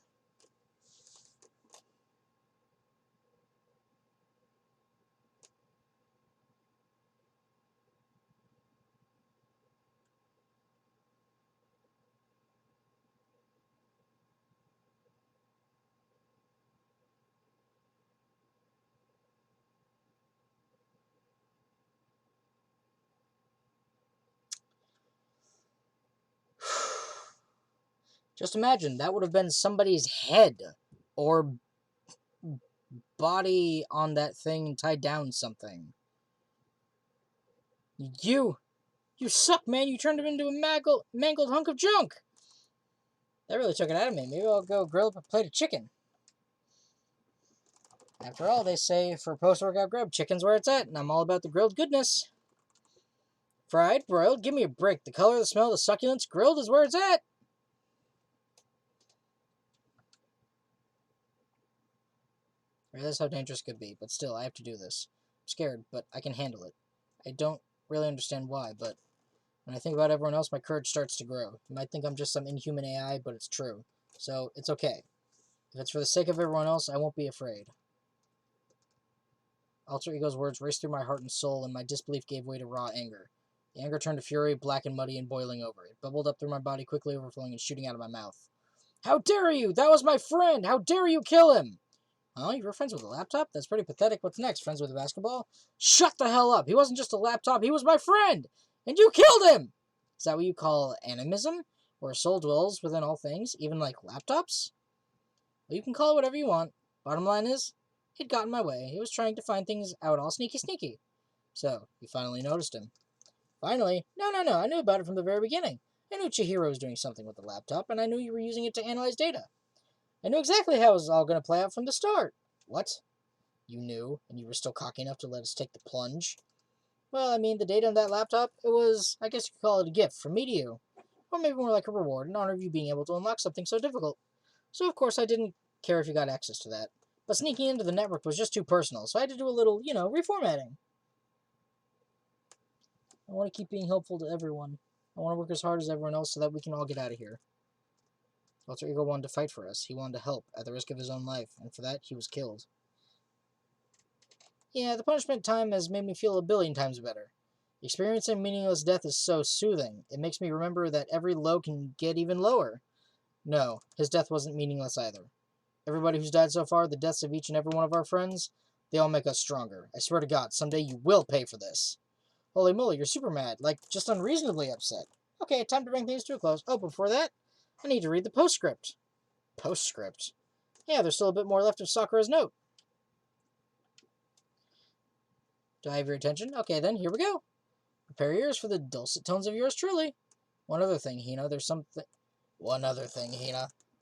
Just imagine, that would have been somebody's head or body on that thing tied down something. You suck, man. You turned him into a mangled hunk of junk. That really took it out of me. Maybe I'll go grill up a plate of chicken. After all, they say for post-workout grub, chicken's where it's at, and I'm all about the grilled goodness. Fried, broiled, give me a break. The color, the smell, the succulence, grilled is where it's at. That's how dangerous it could be, but still, I have to do this. I'm scared, but I can handle it. I don't really understand why, but when I think about everyone else, my courage starts to grow. You might think I'm just some inhuman AI, but it's true. So, it's okay. If it's for the sake of everyone else, I won't be afraid. Alter Ego's words raced through my heart and soul, and my disbelief gave way to raw anger. The anger turned to fury, black and muddy and boiling over. It bubbled up through my body, quickly overflowing and shooting out of my mouth. How dare you! That was my friend! How dare you kill him! Oh, you were friends with a laptop? That's pretty pathetic. What's next? Friends with a basketball? Shut the hell up! He wasn't just a laptop, he was my friend! And you killed him! Is that what you call animism? Where a soul dwells within all things, even like laptops? Well, you can call it whatever you want. Bottom line is, he'd got in my way. He was trying to find things out all sneaky. So, you finally noticed him. Finally? No. I knew about it from the very beginning. I knew Chihiro was doing something with the laptop, and I knew you were using it to analyze data. I knew exactly how it was all going to play out from the start. What? You knew, and you were still cocky enough to let us take the plunge? Well, I mean, the data on that laptop, it was, I guess you could call it a gift from me to you. Or maybe more like a reward in honor of you being able to unlock something so difficult. So, of course, I didn't care if you got access to that. But sneaking into the network was just too personal, so I had to do a little, reformatting. I want to keep being helpful to everyone. I want to work as hard as everyone else so that we can all get out of here. Alter Ego wanted to fight for us. He wanted to help, at the risk of his own life, and for that, he was killed. Yeah, the punishment time has made me feel a billion times better. Experiencing meaningless death is so soothing. It makes me remember that every low can get even lower. No, his death wasn't meaningless either. Everybody who's died so far, the deaths of each and every one of our friends, they all make us stronger. I swear to God, someday you will pay for this. Holy moly, you're super mad. Like, just unreasonably upset. Okay, time to bring things to a close. Oh, before that, I need to read the postscript. Postscript? Yeah, there's still a bit more left of Sakura's note. Do I have your attention? Okay, then, here we go. Prepare your ears for the dulcet tones of yours truly. One other thing, Hina. There's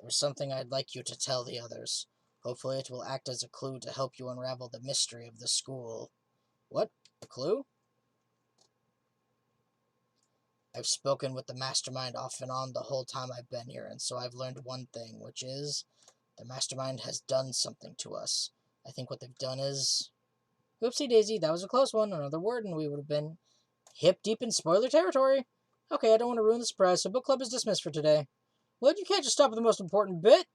There's something I'd like you to tell the others. Hopefully it will act as a clue to help you unravel the mystery of the school. What? A clue? I've spoken with the mastermind off and on the whole time I've been here, and so I've learned one thing, which is the mastermind has done something to us. I think what they've done is... Oopsie daisy, that was a close one. Another word and we would have been hip deep in spoiler territory. Okay, I don't want to ruin the surprise, so book club is dismissed for today. Well, you can't just stop at the most important bit.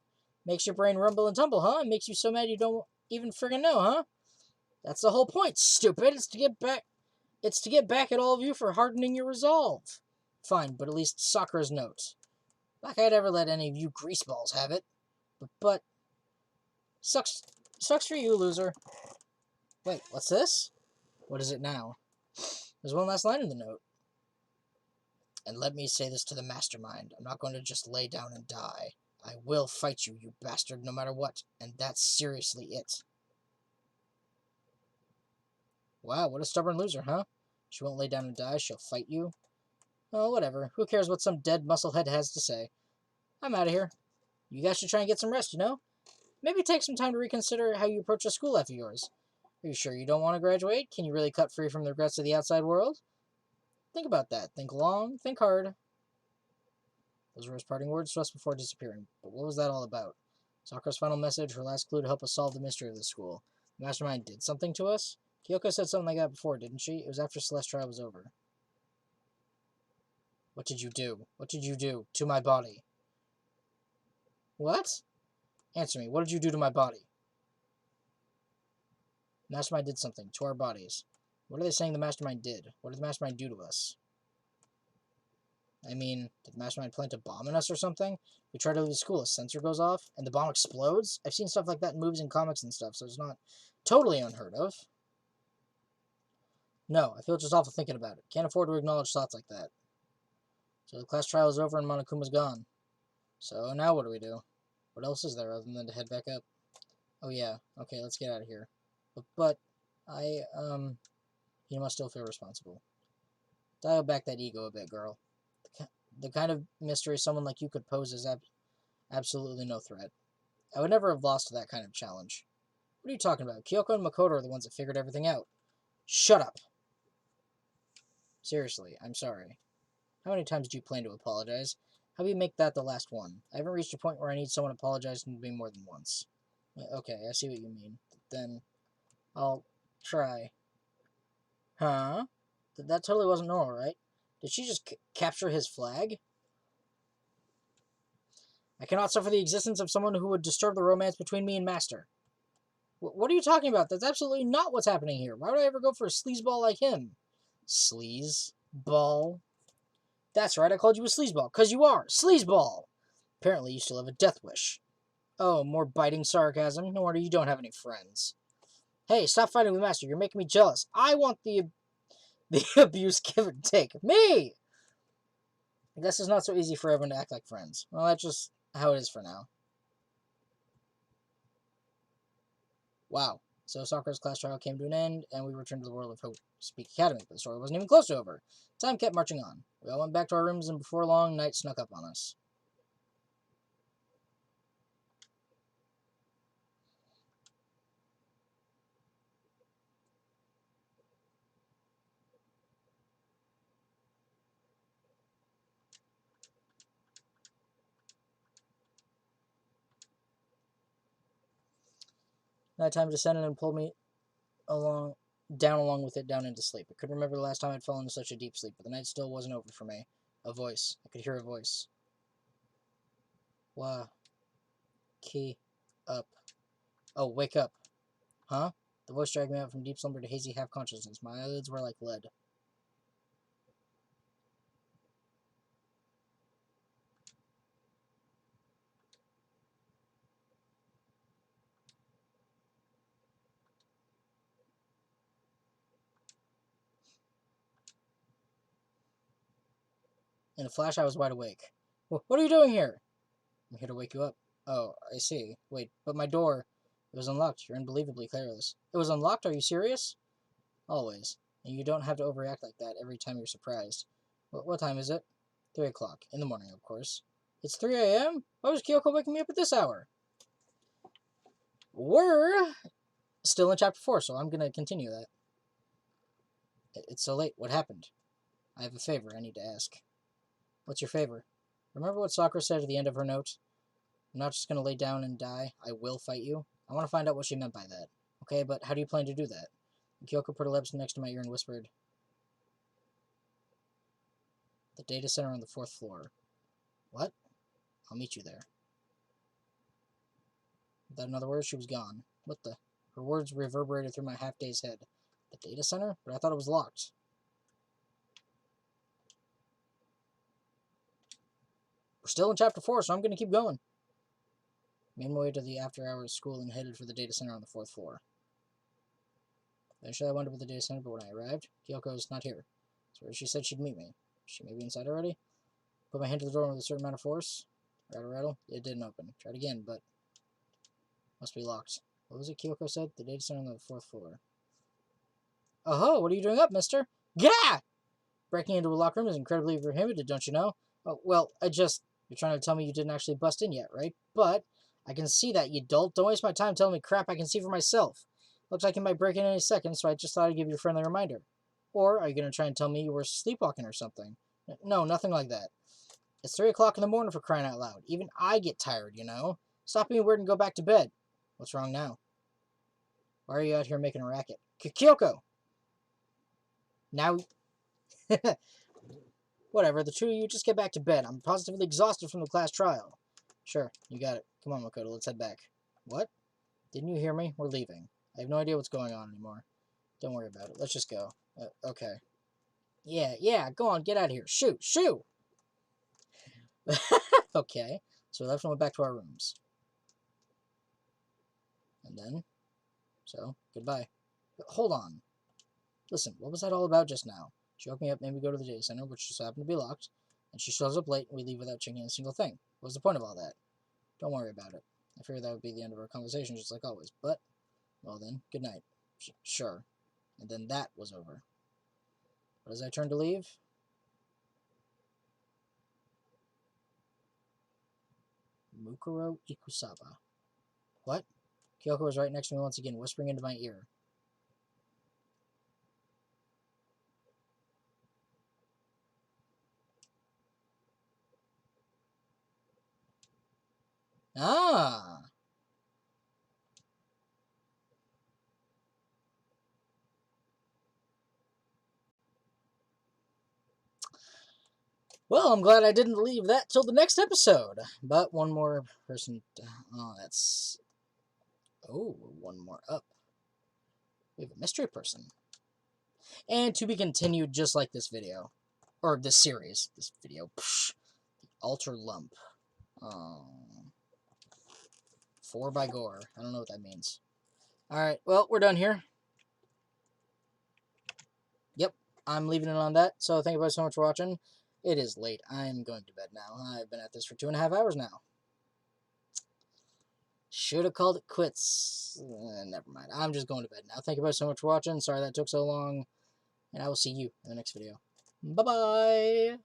Makes your brain rumble and tumble, huh? It makes you so mad you don't even friggin' know, huh? That's the whole point, stupid. It's to get back at all of you for hardening your resolve. Fine, but at least Sakura's note. Like I'd ever let any of you greaseballs have it. But sucks for you, loser. Wait, what's this? What is it now? There's one last line in the note. And let me say this to the mastermind. I'm not going to just lay down and die. I will fight you, you bastard, no matter what. And that's seriously it. Wow, what a stubborn loser, huh? She won't lay down and die, she'll fight you. Oh, whatever. Who cares what some dead musclehead has to say? I'm out of here. You guys should try and get some rest, you know? Maybe take some time to reconsider how you approach a school life of yours. Are you sure you don't want to graduate? Can you really cut free from the regrets of the outside world? Think about that. Think long, think hard. Those were his parting words to us before disappearing. But what was that all about? Sakura's final message, her last clue to help us solve the mystery of the school. The mastermind did something to us? Kyoko said something like that before, didn't she? It was after Celeste trial was over. What did you do? What did you do to my body? What? Answer me. What did you do to my body? The mastermind did something to our bodies. What are they saying the mastermind did? What did the mastermind do to us? I mean, did the mastermind plant a bomb in us or something? We try to leave the school, a sensor goes off, and the bomb explodes? I've seen stuff like that in movies and comics and stuff, so it's not totally unheard of. No, I feel just awful thinking about it. Can't afford to acknowledge thoughts like that. So the class trial is over and Monokuma's gone. So now what do we do? What else is there other than to head back up? Oh yeah, okay, let's get out of here. But I, you must still feel responsible. Dial back that ego a bit, girl. The kind of mystery someone like you could pose is absolutely no threat. I would never have lost to that kind of challenge. What are you talking about? Kyoko and Makoto are the ones that figured everything out. Shut up! Seriously, I'm sorry. How many times do you plan to apologize? How do you make that the last one? I haven't reached a point where I need someone apologizing to me more than once. Okay, I see what you mean. Then I'll try. Huh? That totally wasn't normal, right? Did she just capture his flag? I cannot suffer the existence of someone who would disturb the romance between me and Master. What are you talking about? That's absolutely not what's happening here. Why would I ever go for a sleazeball like him? Sleazeball? That's right, I called you a sleazeball, because you are. Sleazeball! Apparently you still have a death wish. Oh, more biting sarcasm. No wonder you don't have any friends. Hey, stop fighting with Master. You're making me jealous. I want the abuse give and take. Me! I guess it's not so easy for everyone to act like friends. Well, that's just how it is for now. Wow. So Sakura's class trial came to an end, and we returned to the world of Hope Speak Academy, but the story wasn't even close to over. Time kept marching on. We all went back to our rooms, and before long, night snuck up on us. Nighttime descended and pulled me down along with it down into sleep. I couldn't remember the last time I'd fallen into such a deep sleep, but the night still wasn't over for me. A voice. I could hear a voice. Key up. Oh, wake up. Huh? The voice dragged me out from deep slumber to hazy half-consciousness. My eyelids were like lead. In a flash, I was wide awake. What are you doing here? I'm here to wake you up. Oh, I see. Wait, but my door... It was unlocked. You're unbelievably careless. It was unlocked? Are you serious? Always. And you don't have to overreact like that every time you're surprised. What time is it? 3 o'clock. In the morning, of course. It's 3 a.m.? Why was Kyoko waking me up at this hour? We're still in chapter 4, so I'm going to continue that. It's so late. What happened? I have a favor I need to ask. What's your favor? Remember what Sakura said at the end of her note? I'm not just going to lay down and die. I will fight you. I want to find out what she meant by that. Okay, but how do you plan to do that? Kyoko put her lips next to my ear and whispered, the data center on the 4th floor. What? I'll meet you there. Without another word, she was gone. What the? Her words reverberated through my half-dazed head. The data center? But I thought it was locked. We're still in chapter 4, so I'm going to keep going. Made my way to the after-hours school and headed for the data center on the 4th floor. Eventually I wound up at the data center, but when I arrived, Kyoko's not here. So where she said she'd meet me. Is she maybe inside already? Put my hand to the door with a certain amount of force. Rattle, rattle. It didn't open. Tried again, but must be locked. What was it Kyoko said? The data center on the 4th floor. Oh-ho! What are you doing up, mister? Gah! Breaking into a locker room is incredibly prohibited, don't you know? Oh, well, you're trying to tell me you didn't actually bust in yet, right? But I can see that, you dolt. Don't waste my time telling me crap I can see for myself. Looks like you might break in any second, so I just thought I'd give you a friendly reminder. Or are you going to try and tell me you were sleepwalking or something? No, nothing like that. It's 3 o'clock in the morning, for crying out loud. Even I get tired, you know? Stop being weird and go back to bed. What's wrong now? Why are you out here making a racket? Kyoko! Now... Whatever, the two of you just get back to bed. I'm positively exhausted from the class trial. Sure, you got it. Come on, Makoto, let's head back. What? Didn't you hear me? We're leaving. I have no idea what's going on anymore. Don't worry about it. Let's just go. Okay. Yeah, go on, get out of here. Shoot! Okay, so we left and went back to our rooms. And then, so, goodbye. But hold on. Listen, what was that all about just now? She woke me up, made me go to the data center, which just happened to be locked, and she shows up late, and we leave without checking a single thing. What was the point of all that? Don't worry about it. I figured that would be the end of our conversation, just like always, but, well then, good night. Sure. And then that was over. But as I turned to leave... Mukuro Ikusaba. What? Kyoko was right next to me once again, whispering into my ear. Ah! Well, I'm glad I didn't leave that till the next episode. But one more person... Oh, that's... Oh, one more up. We have a mystery person. And to be continued just like this video. Or this series. This video. Psh, the Alter Lump. 4 by Gore. I don't know what that means. Alright, well, we're done here. Yep, I'm leaving it on that. So thank you guys so much for watching. It is late. I'm going to bed now. I've been at this for 2.5 hours now. Should have called it quits. Never mind. I'm just going to bed now. Thank you guys so much for watching. Sorry that took so long. And I will see you in the next video. Bye-bye.